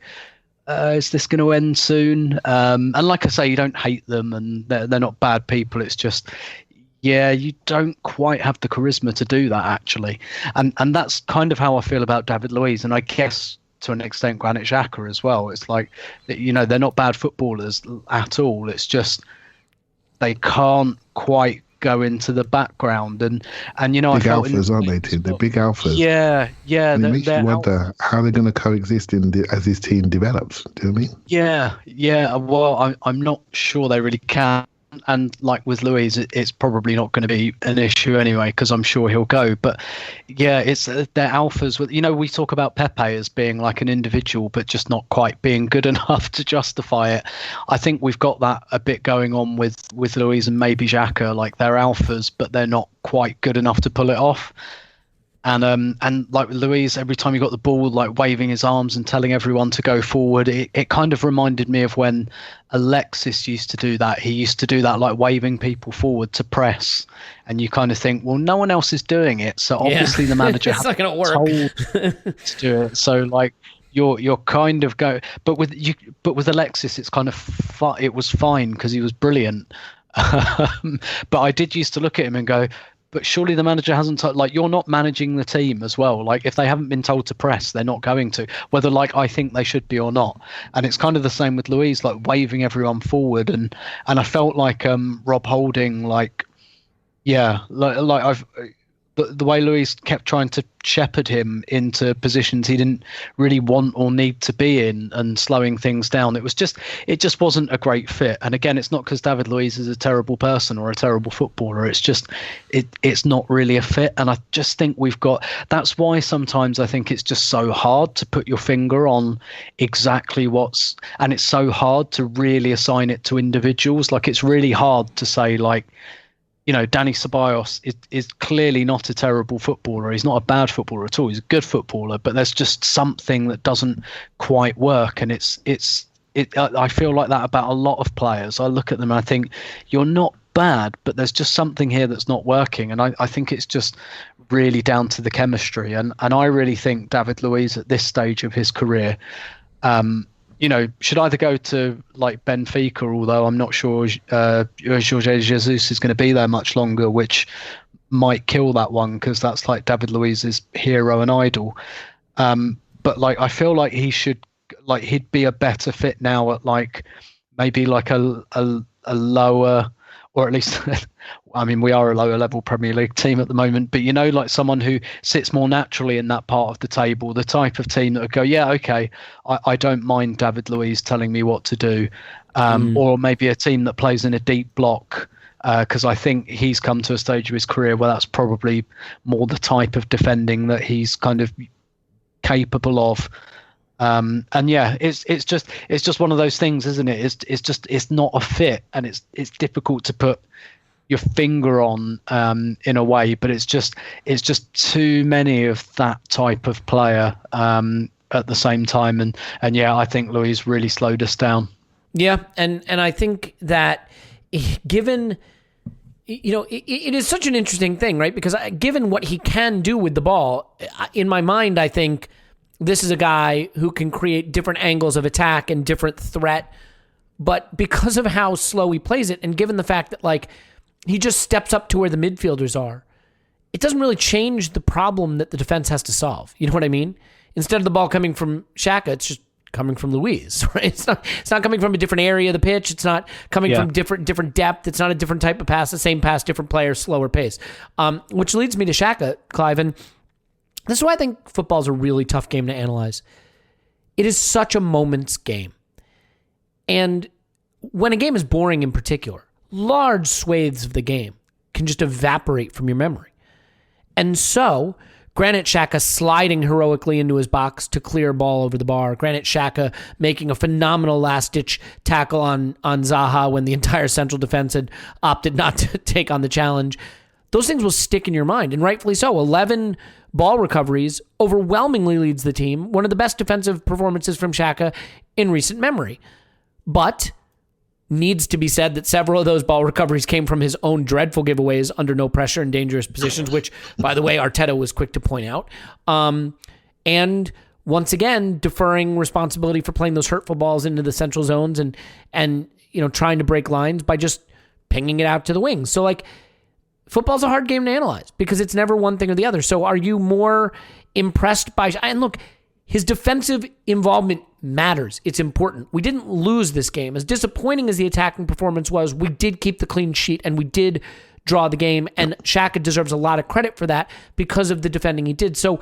is this going to end soon? And like I say, you don't hate them and they're not bad people. It's just, yeah, you don't quite have the charisma to do that, actually. And that's kind of how I feel about David Luiz. And I guess to an extent, Granit Xhaka as well. It's like, you know, they're not bad footballers at all. It's just they can't quite go into the background. And you know, big alphas, aren't they, Tim? They're big alphas. Yeah. And it makes you wonder how they're going to coexist as this team develops. Do you know what I mean? Yeah. Well, I'm not sure they really can. And like with Louise, it's probably not going to be an issue anyway, because I'm sure he'll go. But yeah, it's they're alphas. You know, we talk about Pepe as being like an individual, but just not quite being good enough to justify it. I think we've got that a bit going on with Louise and maybe Xhaka. Like they're alphas, but they're not quite good enough to pull it off. And like with Louise, every time he got the ball, like waving his arms and telling everyone to go forward, it kind of reminded me of when Alexis used to do that. He used to do that, like waving people forward to press. And you kind of think, well, no one else is doing it, so obviously the manager it's not going to work to do it. So like you're kind of go, but with Alexis, it's kind of it was fine because he was brilliant. But I did used to look at him and go, but surely the manager hasn't like, you're not managing the team as well. Like if they haven't been told to press, they're not going to, whether like I think they should be or not. And it's kind of the same with Louise, like waving everyone forward. And I felt like Rob Holding, like, yeah, like I've the way Louise kept trying to shepherd him into positions he didn't really want or need to be in and slowing things down. It just wasn't a great fit. And again, it's not because David Luiz is a terrible person or a terrible footballer. It's just, it's not really a fit. And I just think that's why sometimes I think it's just so hard to put your finger on exactly and it's so hard to really assign it to individuals. Like it's really hard to say like, you know, Dani Ceballos is clearly not a terrible footballer. He's not a bad footballer at all. He's a good footballer, but there's just something that doesn't quite work. And I feel like that about a lot of players. I look at them and I think, you're not bad, but there's just something here that's not working. And I think it's just really down to the chemistry. And I really think David Luiz at this stage of his career, you know, should either go to like Benfica, although I'm not sure Jorge Jesus is going to be there much longer, which might kill that one because that's like David Luiz's hero and idol. But like I feel like he'd be a better fit now at like maybe like a lower, or at least I mean, we are a lower level Premier League team at the moment, but you know, like someone who sits more naturally in that part of the table, the type of team that would go, yeah, okay, I don't mind David Luiz telling me what to do. Or maybe a team that plays in a deep block, because I think he's come to a stage of his career where that's probably more the type of defending that he's kind of capable of. And yeah, it's just one of those things, isn't it? It's not a fit, and it's difficult to put your finger on in a way, but it's just too many of that type of player at the same time. And yeah, I think Louise really slowed us down. Yeah, and I think that given, it is such an interesting thing, right? Because given what he can do with the ball, in my mind, I think this is a guy who can create different angles of attack and different threat. But because of how slow he plays it, and given the fact that like he just steps up to where the midfielders are, it doesn't really change the problem that the defense has to solve. You know what I mean? Instead of the ball coming from Xhaka, it's just coming from Louise, right? It's not coming from a different area of the pitch. It's not coming from different depth. It's not a different type of pass, the same pass, different player, slower pace. Which leads me to Xhaka, Clive, and this is why I think football's a really tough game to analyze. It is such a moment's game. And when a game is boring in particular, large swathes of the game can just evaporate from your memory. And so, Granit Xhaka sliding heroically into his box to clear a ball over the bar. Granit Xhaka making a phenomenal last-ditch tackle on Zaha when the entire central defense had opted not to take on the challenge. Those things will stick in your mind, and rightfully so. 11 ball recoveries overwhelmingly leads the team. One of the best defensive performances from Xhaka in recent memory. But needs to be said that several of those ball recoveries came from his own dreadful giveaways under no pressure in dangerous positions, which, by the way, Arteta was quick to point out. And once again, deferring responsibility for playing those hurtful balls into the central zones and trying to break lines by just pinging it out to the wings. So, like, football's a hard game to analyze because it's never one thing or the other. So are you more impressed by... And look, his defensive involvement matters. It's important. We didn't lose this game. As disappointing as the attacking performance was, we did keep the clean sheet and we did draw the game, and Xhaka deserves a lot of credit for that because of the defending he did. So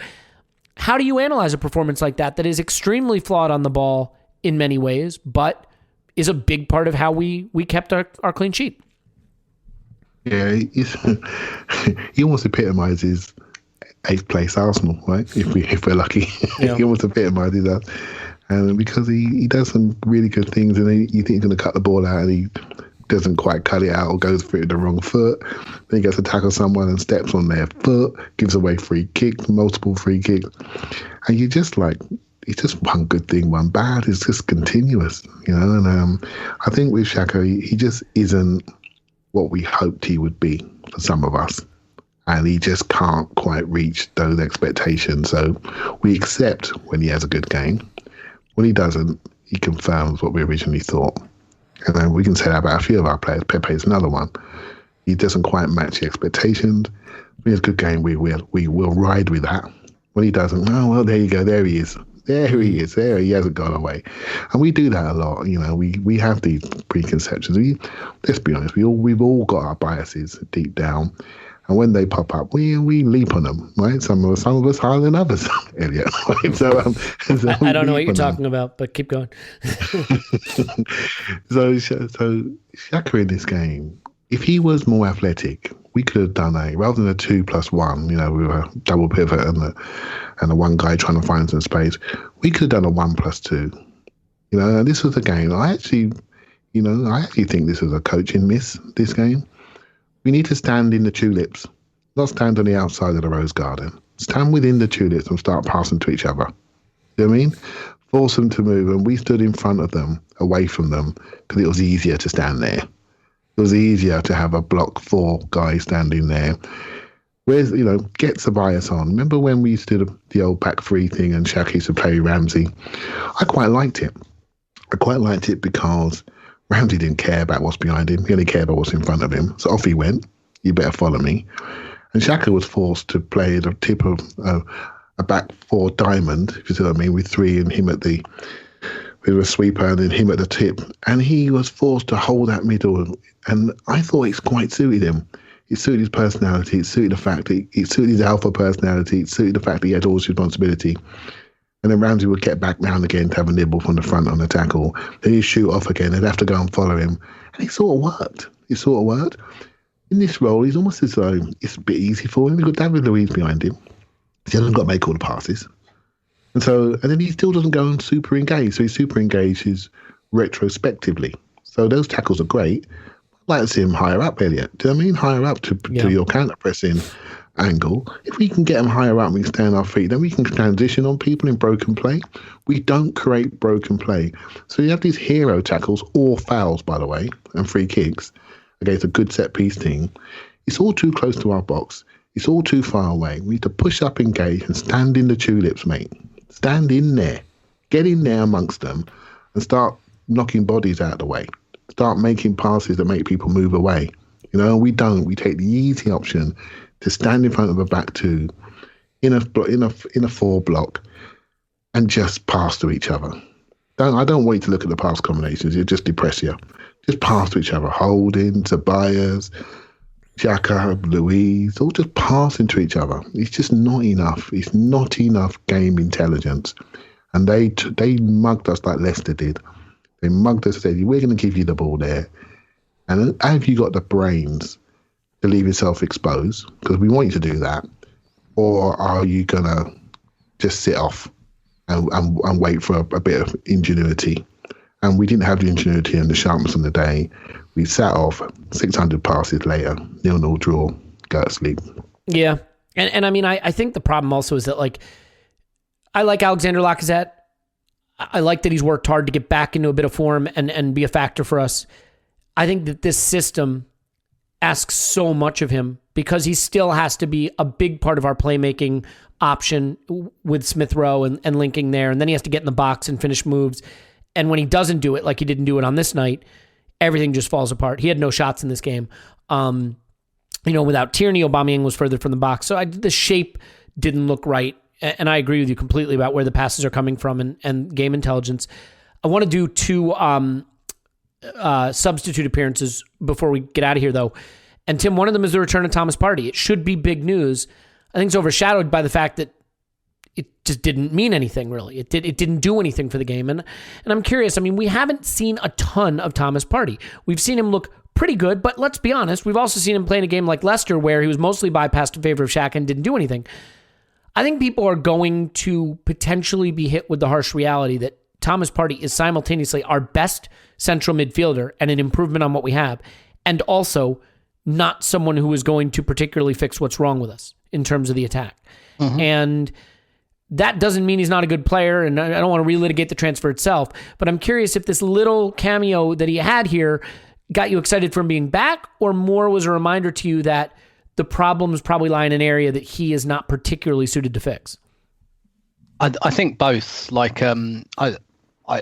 how do you analyze a performance like that is extremely flawed on the ball in many ways, but is a big part of how we kept our clean sheet? Yeah, he almost epitomizes 8th place Arsenal, right? If we're lucky. Yeah. He almost epitomizes that. And because he does some really good things, and you think he's going to cut the ball out and he doesn't quite cut it out or goes for it with the wrong foot. Then he gets to tackle someone and steps on their foot, gives away free kicks, multiple free kicks. And you just like, it's just one good thing, one bad. It's just continuous, And I think with Xhaka, he just isn't what we hoped he would be for some of us. And he just can't quite reach those expectations. So we accept when he has a good game. When he doesn't, he confirms what we originally thought. And then we can say that about a few of our players. Pepe is another one. He doesn't quite match the expectations. When he has a good game, we will ride with that. When he doesn't, oh, well, there you go. There he is. There he is. There he hasn't gone away. And we do that a lot. We have these preconceptions. Let's be honest. We've all got our biases deep down. And when they pop up, we leap on them, right? Some of us higher than others, Elliot. Right? So I don't know what you're talking about, but keep going. So Xhaka in this game, if he was more athletic, we could have done rather than a 2+1, with a double pivot and a one guy trying to find some space, we could have done a 1+2. And this was a game. I actually think this was a coaching miss, this game. We need to stand in the tulips, not stand on the outside of the rose garden. Stand within the tulips and start passing to each other. You know what I mean? Force them to move. And we stood in front of them, away from them, because it was easier to stand there. It was easier to have a block 4 guy standing there. Whereas, get Ceballos on. Remember when we used to do the old back 3 thing and Xhaka used to play Ramsey? I quite liked it. I quite liked it because Ramsey didn't care about what's behind him. He only cared about what's in front of him. So off he went. You better follow me. And Xhaka was forced to play the tip of a back 4 diamond, if you see what I mean, with 3 and him with a sweeper and then him at the tip. And he was forced to hold that middle. And I thought it's quite suited him. It suited his personality. It suited the fact that it suited his alpha personality. It suited the fact that he had all his responsibility. And then Ramsey would get back round again to have a nibble from the front on the tackle. Then he'd shoot off again. They'd have to go and follow him. And it sort of worked. In this role, he's almost as though it's a bit easy for him. He's got David Luiz behind him. He hasn't got to make all the passes. And then he still doesn't go and super engage. So he super engages retrospectively. So those tackles are great. I'd like to see him higher up, Elliot. Do you know what I mean? Higher up to your counter pressing. angle. If we can get them higher up and we can stay on our feet, then we can transition on people in broken play. We don't create broken play. So you have these hero tackles or fouls, by the way, and free kicks against a good set-piece team. It's all too close to our box. It's all too far away. We need to push up, engage, and stand in the tulips, mate. Stand in there. Get in there amongst them and start knocking bodies out of the way. Start making passes that make people move away. You know, we don't. We take the easy option to stand in front of a back two in a 4 block and just pass to each other. I don't wait to look at the pass combinations. It just depress you. Just pass to each other. Holding, Tobias, Xhaka, Louise, all just passing to each other. It's just not enough. It's not enough game intelligence. And they mugged us like Leicester did. They mugged us and said, we're going to give you the ball there. And have you got the brains to leave yourself exposed? Because we want you to do that. Or are you going to just sit off and wait for a bit of ingenuity? And we didn't have the ingenuity and the sharpness on the day. We sat off 600 passes later, 0-0 draw, go to sleep. Yeah. And I mean, I think the problem also is that, like, I like Alexander Lacazette. I like that he's worked hard to get back into a bit of form and be a factor for us. I think that this system asks so much of him because he still has to be a big part of our playmaking option with Smith Rowe and linking there. And then he has to get in the box and finish moves. And when he doesn't do it, like he didn't do it on this night, everything just falls apart. He had no shots in this game. Without Tierney, Aubameyang was further from the box. So the shape didn't look right. And I agree with you completely about where the passes are coming from and game intelligence. I want to do 2 substitute appearances before we get out of here, though. And Tim, one of them is the return of Thomas Partey. It should be big news. I think it's overshadowed by the fact that it just didn't mean anything, really. It didn't do anything for the game. And I'm curious. I mean, we haven't seen a ton of Thomas Partey. We've seen him look pretty good, but let's be honest. We've also seen him play in a game like Leicester where he was mostly bypassed in favor of Xhaka and didn't do anything. I think people are going to potentially be hit with the harsh reality that Thomas Partey is simultaneously our best central midfielder and an improvement on what we have, and also not someone who is going to particularly fix what's wrong with us in terms of the attack. Mm-hmm. And that doesn't mean he's not a good player, and I don't want to relitigate the transfer itself, but I'm curious if this little cameo that he had here got you excited for him being back, or more was a reminder to you that the problems probably lie in an area that he is not particularly suited to fix. I think both. Like, I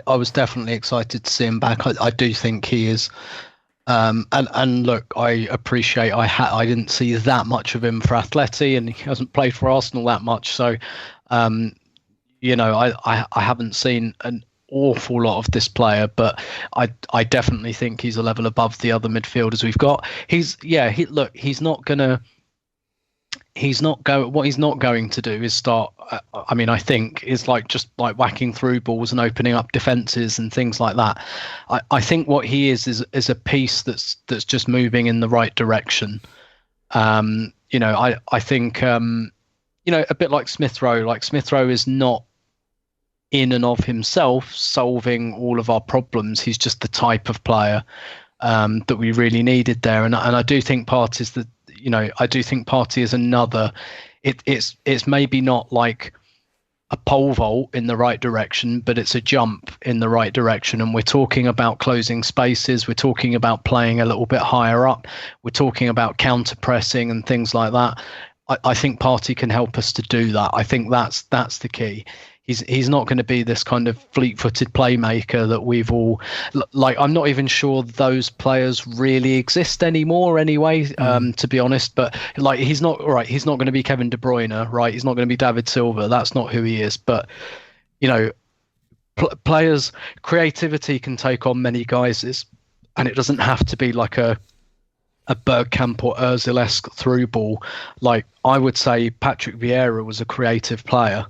was definitely excited to see him back. I do think he is. And look, I appreciate I didn't see that much of him for Atleti, and he hasn't played for Arsenal that much. So, I haven't seen an awful lot of this player, but I definitely think he's a level above the other midfielders we've got. What he's not going to do is start. I think is just whacking through balls and opening up defenses and things like that. I think what he is a piece that's just moving in the right direction. I think a bit like Smith Rowe. Like Smith Rowe is not in and of himself solving all of our problems. He's just the type of player that we really needed there. And I do think Partey is Partey is another. It's maybe not like a pole vault in the right direction, but it's a jump in the right direction. And we're talking about closing spaces. We're talking about playing a little bit higher up. We're talking about counter pressing and things like that. I think Partey can help us to do that. I think that's the key. He's not going to be this kind of fleet-footed playmaker that we've all like. I'm not even sure those players really exist anymore anyway, to be honest. But he's not right. He's not going to be Kevin De Bruyne, right? He's not going to be David Silva. That's not who he is. But players' creativity can take on many guises, and it doesn't have to be like a Bergkamp or Ozil-esque through ball. Like, I would say Patrick Vieira was a creative player.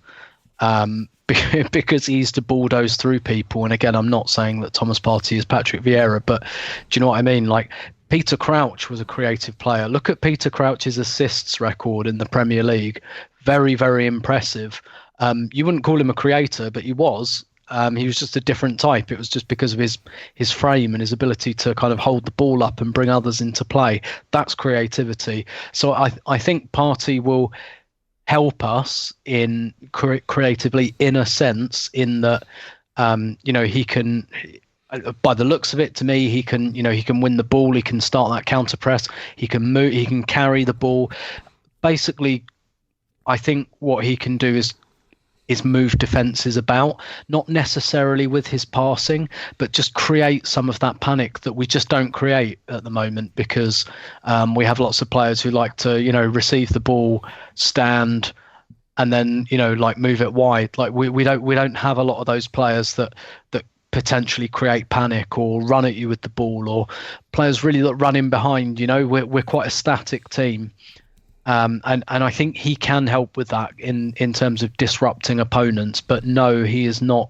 Because he used to bulldoze through people. And again, I'm not saying that Thomas Partey is Patrick Vieira, but do you know what I mean? Like, Peter Crouch was a creative player. Look at Peter Crouch's assists record in the Premier League. Very, very impressive. You wouldn't call him a creator, but he was. He was just a different type. It was just because of his frame and his ability to kind of hold the ball up and bring others into play. That's creativity. So I think Partey will help us in creatively, in a sense, in that he can. By the looks of it, to me, he can win the ball. He can start that counter press. He can move. He can carry the ball. Basically, I think what he can do is move defences about, not necessarily with his passing, but just create some of that panic that we just don't create at the moment, because we have lots of players who like to, receive the ball, stand, and then, move it wide. Like we don't have a lot of those players that potentially create panic or run at you with the ball, or players really that run in behind. We're quite a static team. And I think he can help with that in terms of disrupting opponents. But no, he is not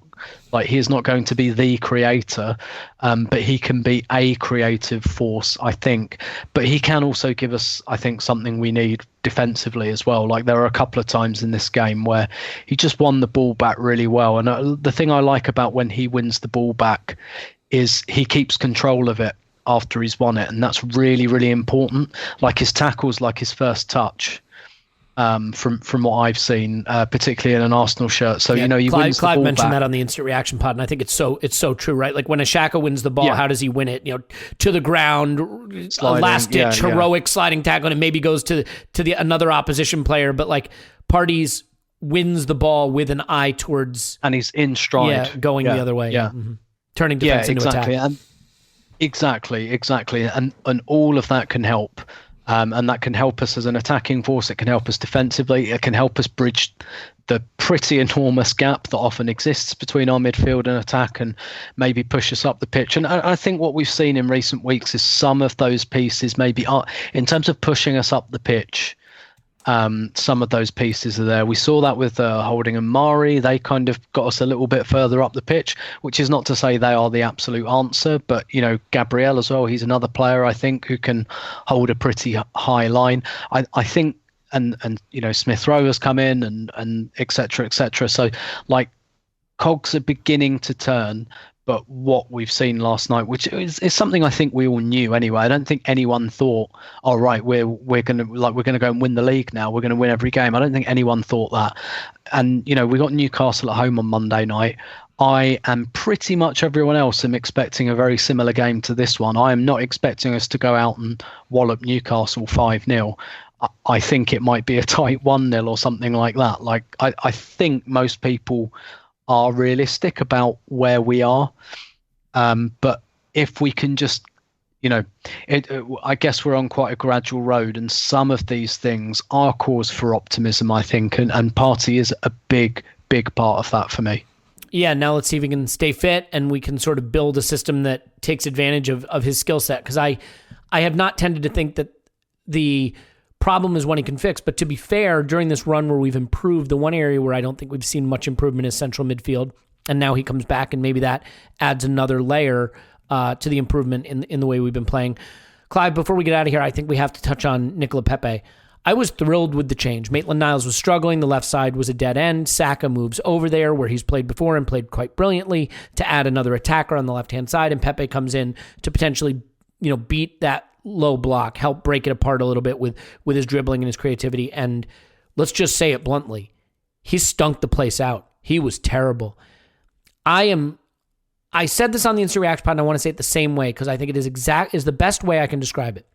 going to be the creator, but he can be a creative force, I think. But he can also give us, I think, something we need defensively as well. Like, there are a couple of times in this game where he just won the ball back really well. And the thing I like about when he wins the ball back is he keeps control of it after he's won it, and that's really, really important. Like, his tackles, like his first touch, from what I've seen, particularly in an Arsenal shirt. So, he wins the ball Clive mentioned back. that on the instant reaction pod, and I think it's so true, right? Like, when a Xhaka wins the ball, how does he win it? To the ground, Sliding, last ditch, heroic sliding tackle, and it maybe goes to the another opposition player. But like, Partey's wins the ball with an eye towards, and he's in stride, going the other way, turning defense into attack. Exactly. And all of that can help. And that can help us as an attacking force. It can help us defensively. It can help us bridge the pretty enormous gap that often exists between our midfield and attack, and maybe push us up the pitch. And I think what we've seen in recent weeks is some of those pieces maybe are, in terms of pushing us up the pitch, some of those pieces are there. We saw that with Holding and Mari. They kind of got us a little bit further up the pitch, which is not to say they are the absolute answer, but Gabriel as well, he's another player I think who can hold a pretty high line. I think and Smith Rowe has come in and etc. So, like, cogs are beginning to turn. But what we've seen last night, which is something I think we all knew anyway. I don't think anyone thought, "All right, we're going to go and win the league now. We're going to win every game." I don't think anyone thought that. And we got Newcastle at home on Monday night. I am pretty much everyone else am expecting a very similar game to this one. I am not expecting us to go out and wallop Newcastle 5-0. I think it might be a tight 1-0 or something like that. Like, I think most people are realistic about where we are, but if we can just, I guess we're on quite a gradual road, and some of these things are cause for optimism, I think, and Partey is a big part of that for me. Yeah, now let's see if we can stay fit and we can sort of build a system that takes advantage of his skill set, because I have not tended to think that the problem is one he can fix. But to be fair, during this run where we've improved, the one area where I don't think we've seen much improvement is central midfield. And now he comes back, and maybe that adds another layer to the improvement in the way we've been playing. Clive, before we get out of here, I think we have to touch on Nicola Pepe. I was thrilled with the change. Maitland-Niles was struggling. The left side was a dead end. Saka moves over there where he's played before and played quite brilliantly to add another attacker on the left-hand side. And Pepe comes in to potentially, beat that low block, help break it apart a little bit with his dribbling and his creativity. And let's just say it bluntly, he stunk the place out. He was terrible. I said this on the Instant Reaction pod, and I want to say it the same way because I think it is the best way I can describe it.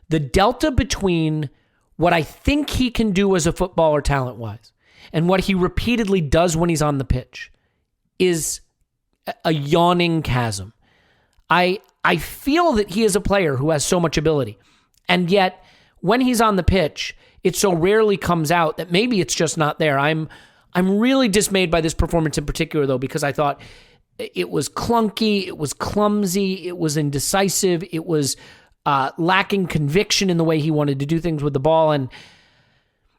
The delta between what I think he can do as a footballer talent-wise and what he repeatedly does when he's on the pitch is a yawning chasm. I feel that he is a player who has so much ability, and yet when he's on the pitch, it so rarely comes out that maybe it's just not there. I'm really dismayed by this performance in particular, though, because I thought it was clunky, it was clumsy, it was indecisive, it was lacking conviction in the way he wanted to do things with the ball, and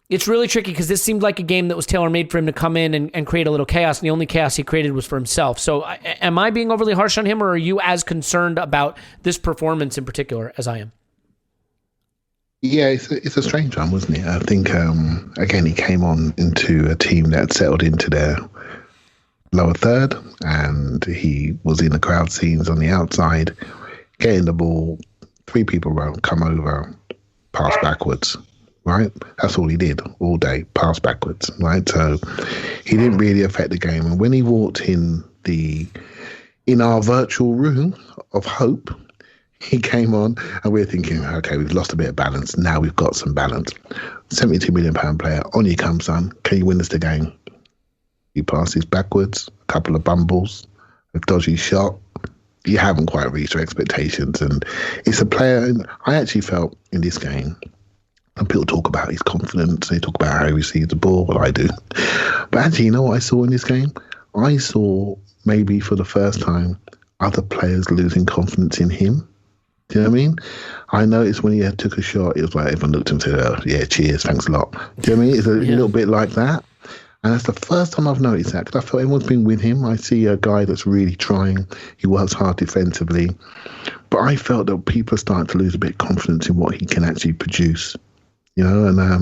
it's really tricky because this seemed like a game that was tailor-made for him to come in and create a little chaos, and the only chaos he created was for himself. So am I being overly harsh on him, or are you as concerned about this performance in particular as I am? Yeah, it's a strange one, wasn't it? I think, again, he came on into a team that settled into lower third, and he was in the crowd scenes on the outside, getting the ball, 3 people around, come over, pass backwards, right? That's all he did all day, pass backwards, right? So he didn't really affect the game. And when he walked in our virtual room of hope, he came on and we were thinking, okay, we've lost a bit of balance. Now we've got some balance. £72 million player, on you come, son. Can you win us the game? He passes backwards, a couple of bumbles, a dodgy shot. You haven't quite reached your expectations. And it's a player, and I actually felt in this game, and people talk about his confidence, they talk about how he receives the ball, well, I do. But actually, you know what I saw in this game? I saw, maybe for the first time, other players losing confidence in him. Do you know what I mean? I noticed when he took a shot, it was like everyone looked at him and said, oh, yeah, cheers, thanks a lot. Do you know what I mean? It's a little bit like that. And that's the first time I've noticed that, because I felt everyone's been with him. I see a guy that's really trying. He works hard defensively. But I felt that people are starting to lose a bit of confidence in what he can actually produce. You know, and I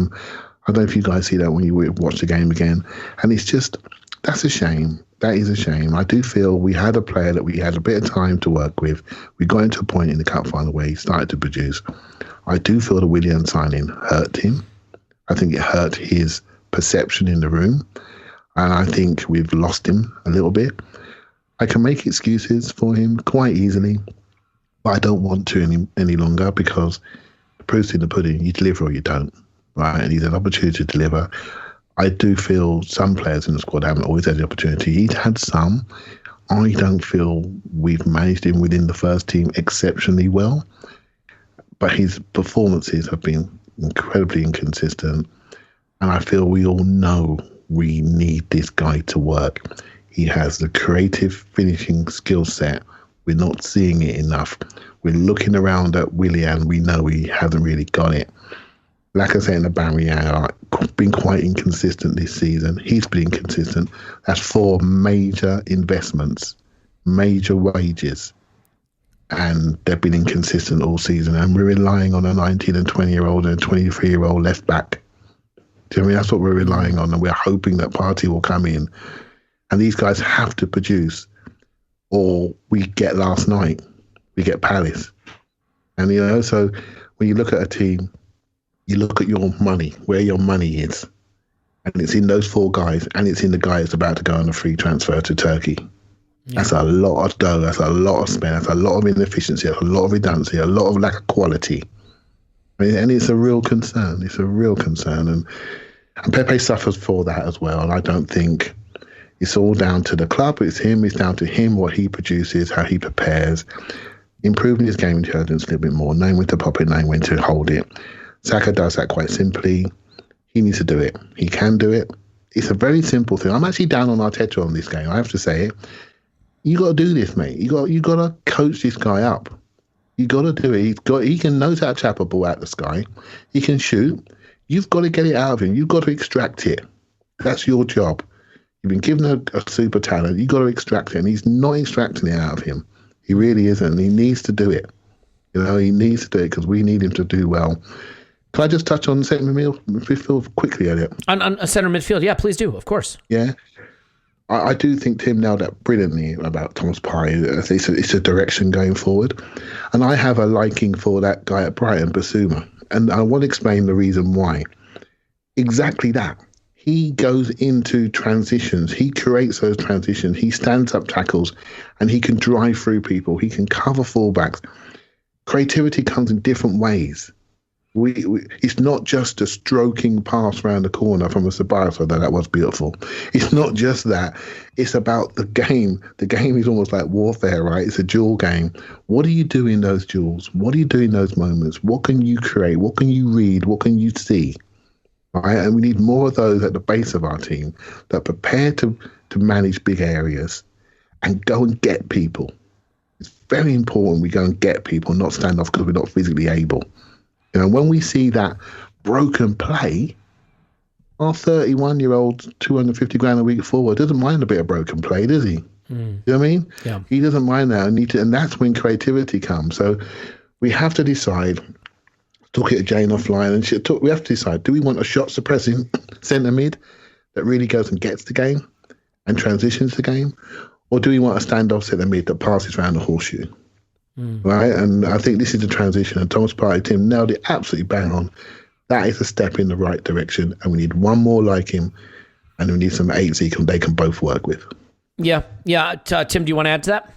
don't know if you guys see that when you watch the game again. And it's just, that's a shame. That is a shame. I do feel we had a player that we had a bit of time to work with. We got into a point in the cup final where he started to produce. I do feel the Willian signing hurt him. I think it hurt his perception in the room, and I think we've lost him a little bit. I can make excuses for him quite easily, but I don't want to any longer, because the proof's in the pudding. You deliver or you don't, right? And he's an opportunity to deliver. I do feel some players in the squad haven't always had the opportunity. He's had some. I don't feel we've managed him within the first team exceptionally well, but his performances have been incredibly inconsistent. And I feel we all know we need this guy to work. He has the creative finishing skill set. We're not seeing it enough. We're looking around at Willian. We know he hasn't really got it. Lacazette and Aubameyang have been quite inconsistent this season. He's been inconsistent. That's 4 major investments, major wages. And they've been inconsistent all season. And we're relying on a 19 and 20-year-old and a 23-year-old left back. Do you know what I mean? That's what we're relying on, and we're hoping that Partey will come in. And these guys have to produce, or we get last night, we get Palace. And, you know, so when you look at a team, you look at your money, where your money is, and it's in those 4 guys, and it's in the guy that's about to go on a free transfer to Turkey. Yeah. That's a lot of dough, that's a lot of spend, that's a lot of inefficiency, that's a lot of redundancy, a lot of lack of quality. And it's a real concern. It's a real concern. And Pepe suffers for that as well. And I don't think it's all down to the club. It's him. It's down to him, what he produces, how he prepares, improving his game intelligence a little bit more, knowing when to pop it, knowing when to hold it. Xhaka does that quite simply. He needs to do it. He can do it. It's a very simple thing. I'm actually down on Arteta on this game. I have to say it. You got to do this, mate. You got to coach this guy up. You got to do it. He knows how to tap a ball out of the sky. He can shoot. You've got to get it out of him. You've got to extract it. That's your job. You've been given a super talent. You've got to extract it. And he's not extracting it out of him. He really isn't. He needs to do it. You know, he needs to do it because we need him to do well. Can I just touch on centre midfield quickly, Elliot? On centre midfield, yeah, please do, of course. Yeah. I do think Tim nailed that brilliantly about Thomas Partey. It's a direction going forward. And I have a liking for that guy at Brighton, Basuma. And I want to explain the reason why. Exactly that. He goes into transitions. He creates those transitions. He stands up tackles and he can drive through people. He can cover fullbacks. Creativity comes in different ways. It's not just a stroking pass around the corner from a Ceballos, although that was beautiful. It's not just that. It's about the game. The game is almost like warfare, right? It's a duel game. What do you do in those duels? What do you do in those moments? What can you create? What can you read? What can you see? Right? And we need more of those at the base of our team that are prepared to manage big areas and go and get people. It's very important we go and get people, not stand off because we're not physically able. You know, when we see that broken play, our 31-year-old, 250 grand a week forward doesn't mind a bit of broken play, does he? You know what I mean? Yeah. He doesn't mind that, and that's when creativity comes. So we have to decide. Talking to Jane offline, and we have to decide: do we want a shot-suppressing centre mid that really goes and gets the game, and transitions the game? Or do we want a standoff centre mid that passes around the horseshoe? Right? And I think this is the transition. And Thomas Partey, Tim nailed it absolutely bang on. That is a step in the right direction. And we need one more like him. And we need some eights they can both work with. Yeah. Tim, do you want to add to that?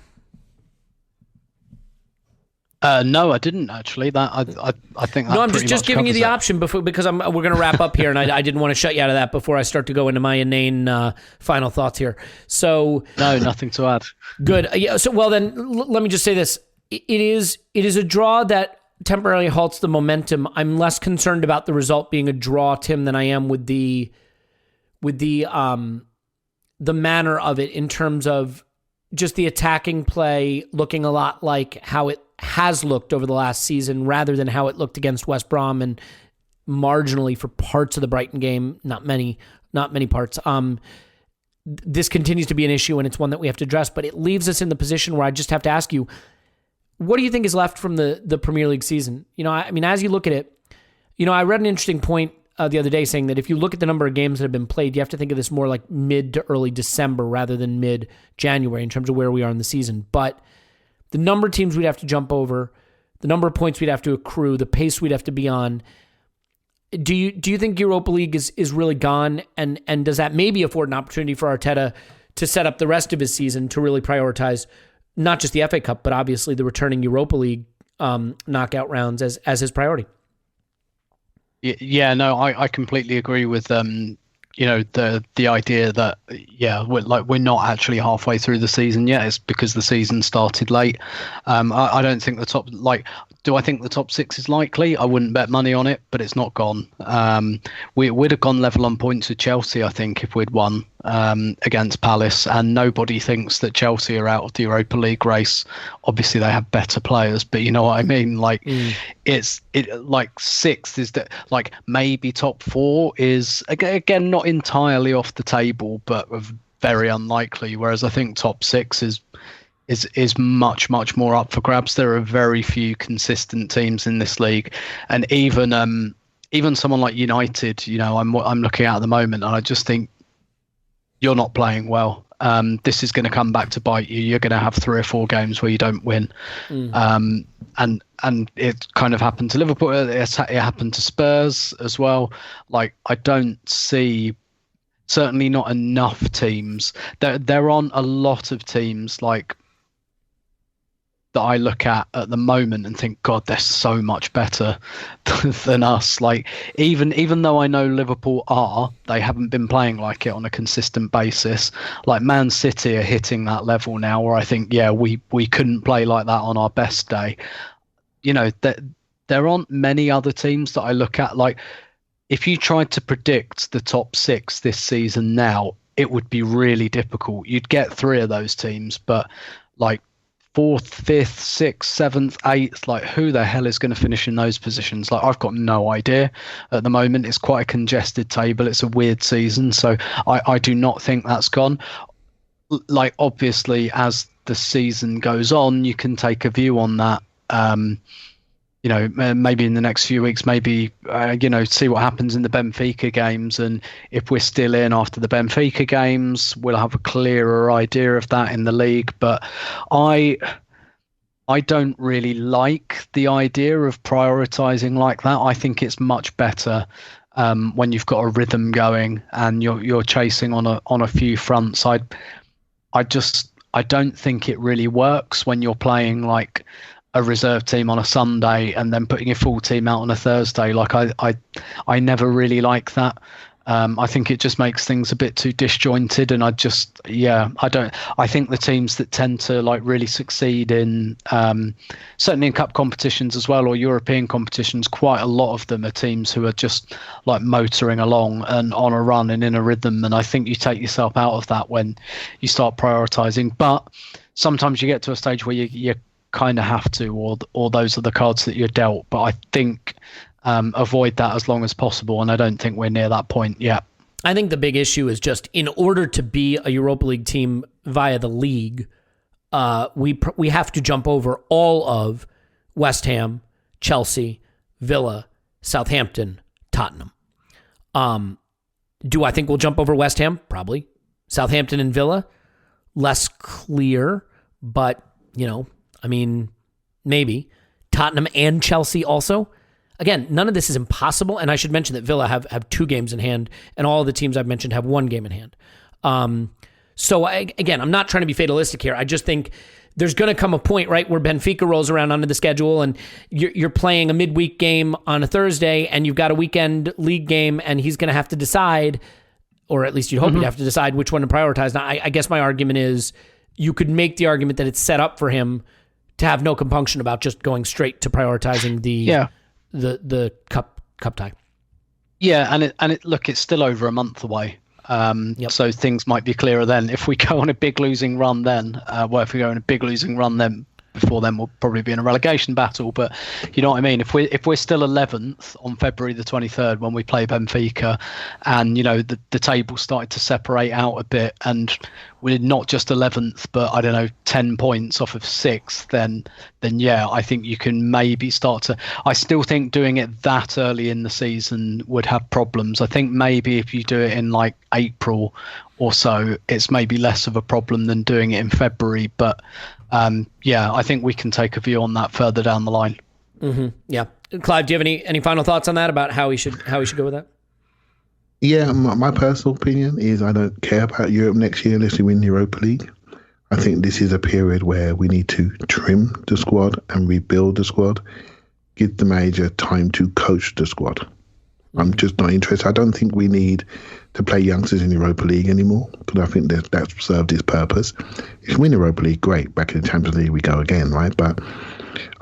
No, I didn't actually. I think that no, I'm just giving you the option because we're going to wrap up here, and I didn't want to shut you out of that before I start to go into my inane final thoughts here. So no, nothing to add. Good. Yeah. So well, then let me just say this: it is a draw that temporarily halts the momentum. I'm less concerned about the result being a draw, Tim, than I am with the manner of it in terms of just the attacking play looking a lot like how it has looked over the last season rather than how it looked against West Brom and marginally for parts of the Brighton game, not many parts. This continues to be an issue and it's one that we have to address, but it leaves us in the position where I just have to ask you, what do you think is left from the Premier League season? I mean, as you look at it, I read an interesting point the other day saying that if you look at the number of games that have been played, you have to think of this more like mid to early December rather than mid-January in terms of where we are in the season. But the number of teams we'd have to jump over, the number of points we'd have to accrue, the pace we'd have to be on, do you think Europa League is really gone? And does that maybe afford an opportunity for Arteta to set up the rest of his season to really prioritize not just the FA Cup, but obviously the returning Europa League knockout rounds as his priority? Yeah, no, I completely agree with the idea that we're not actually halfway through the season yet. It's because the season started late. I don't think do I think the top six is likely? I wouldn't bet money on it, but it's not gone. We'd have gone level on points with Chelsea, I think, if we'd won against Palace, and nobody thinks that Chelsea are out of the Europa League race. Obviously they have better players, but you know what I mean? It's sixth is that, maybe top four is again not entirely off the table, but very unlikely, whereas I think top six is much more up for grabs. There are very few consistent teams in this league, and even someone like United, I'm looking at the moment, and I just think you're not playing well. This is going to come back to bite you. You're going to have 3 or 4 games where you don't win. And it kind of happened to Liverpool. It happened to Spurs as well. I don't see, certainly not enough teams. There aren't a lot of teams that I look at the moment and think, God, they're so much better than us. Even though I know Liverpool they haven't been playing like it on a consistent basis. Man City are hitting that level now where I think, we couldn't play like that on our best day. There aren't many other teams that I look at. If you tried to predict the top 6 this season now, it would be really difficult. You'd get 3 of those teams, but 4th, 5th, 6th, 7th, 8th, who the hell is going to finish in those positions? I've got no idea at the moment. It's quite a congested table. It's a weird season. So I do not think that's gone. Obviously, as the season goes on, you can take a view on that. Maybe in the next few weeks, maybe, see what happens in the Benfica games. And if we're still in after the Benfica games, we'll have a clearer idea of that in the league. But I don't really like the idea of prioritising like that. I think it's much better when you've got a rhythm going and you're chasing on a few fronts. I don't think it really works when you're playing a reserve team on a Sunday and then putting a full team out on a Thursday. I never really like that. I think it just makes things a bit too disjointed, and I think the teams that tend to really succeed in certainly in cup competitions as well, or European competitions, quite a lot of them are teams who are just motoring along and on a run and in a rhythm, and I think you take yourself out of that when you start prioritizing. But sometimes you get to a stage where you kind of have to, or those are the cards that you're dealt. But I think avoid that as long as possible, and I don't think we're near that point yet. I think the big issue is just in order to be a Europa League team via the league, we have to jump over all of West Ham, Chelsea, Villa, Southampton, Tottenham. Do I think we'll jump over West Ham? Probably. Southampton and Villa, less clear, but, maybe. Tottenham and Chelsea also. Again, none of this is impossible, and I should mention that Villa have 2 games in hand, and all of the teams I've mentioned have 1 game in hand. So I'm not trying to be fatalistic here. I just think there's going to come a point, right, where Benfica rolls around onto the schedule, and you're playing a midweek game on a Thursday, and you've got a weekend league game, and he's going to have to decide, or at least you'd hope he'd have to decide which one to prioritize. Now, I guess my argument is you could make the argument that it's set up for him to have no compunction about just going straight to prioritizing the cup tie. Yeah, and look, it's still over a month away. So things might be clearer then. If we go on a big losing run then, before then we'll probably be in a relegation battle. But you know what I mean? If we're still 11th on February the 23rd when we play Benfica, and the table started to separate out a bit, and we're not just 11th, but I don't know, 10 points off of 6th, then yeah, I think you can maybe start to. I still think doing it that early in the season would have problems. I think maybe if you do it in like April or so, it's maybe less of a problem than doing it in February. But I think we can take a view on that further down the line. Mm-hmm. Yeah, Clive, do you have any final thoughts on that about how we should go with that? Yeah, my personal opinion is I don't care about Europe next year unless we win the Europa League. I think this is a period where we need to trim the squad and rebuild the squad, give the manager time to coach the squad. I'm just not interested. I don't think we need to play youngsters in the Europa League anymore, because I think that's served its purpose. If we win the Europa League, great. Back in the Champions League, we go again, right? But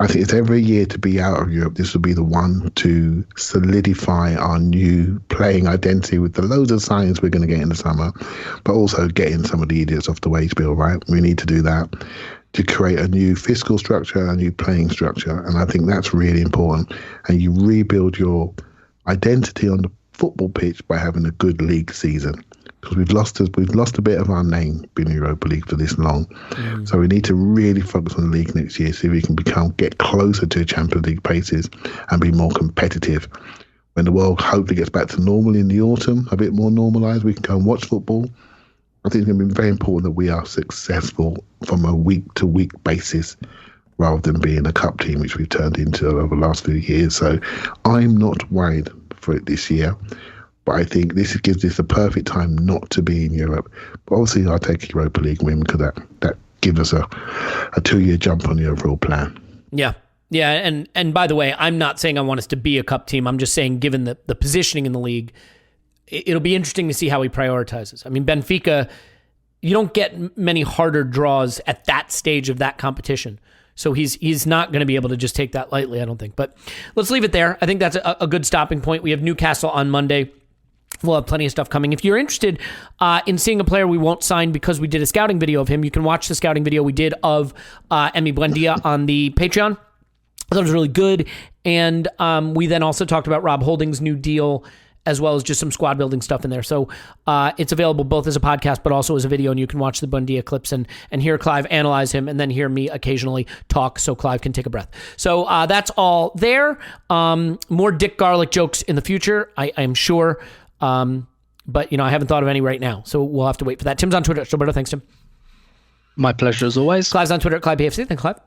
I think it's every year to be out of Europe. This will be the one to solidify our new playing identity with the loads of signings we're going to get in the summer, but also getting some of the idiots off the wage bill, right? We need to do that to create a new fiscal structure, a new playing structure. And I think that's really important. And you rebuild your identity on the football pitch by having a good league season, because we've lost a bit of our name being in Europa League for this long. So we need to really focus on the league next year, so we can get closer to Champions League paces and be more competitive. When the world hopefully gets back to normal in the autumn, a bit more normalised, we can go and watch football. I think it's going to be very important that we are successful from a week-to-week basis, rather than being a cup team, which we've turned into over the last few years. So I'm not worried for it this year, but I think this gives us the perfect time not to be in Europe. But obviously I'll take a Europa League win, because that gives us a 2-year jump on the overall plan. Yeah. And by the way, I'm not saying I want us to be a cup team. I'm just saying, given the positioning in the league, it'll be interesting to see how he prioritizes. I mean, Benfica, you don't get many harder draws at that stage of that competition. So he's not going to be able to just take that lightly, I don't think. But let's leave it there. I think that's a good stopping point. We have Newcastle on Monday. We'll have plenty of stuff coming. If you're interested in seeing a player we won't sign because we did a scouting video of him, you can watch the scouting video we did of Emi Buendia on the Patreon. I thought it was really good. And we then also talked about Rob Holding's new deal, as well as just some squad building stuff in there. So it's available both as a podcast, but also as a video, and you can watch the Buendia clips and hear Clive analyze him, and then hear me occasionally talk so Clive can take a breath. So that's all there. More Dick Garlick jokes in the future, I am sure. But, I haven't thought of any right now, so we'll have to wait for that. Tim's on Twitter. Roberto, thanks, Tim. My pleasure as always. Clive's on Twitter at ClivePFC. Thanks, Clive.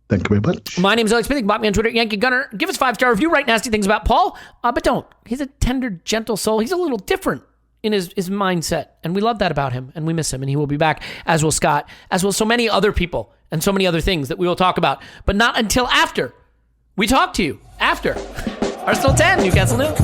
Thank you very much. My name's Elliot Smith. You can block me on Twitter, Yankee Gunner. Give us a 5-star review. Write nasty things about Paul, but don't. He's a tender, gentle soul. He's a little different in his mindset, and we love that about him, and we miss him, and he will be back, as will Scott, as will so many other people, and so many other things that we will talk about, but not until after we talk to you. After Arsenal 10, Newcastle 0.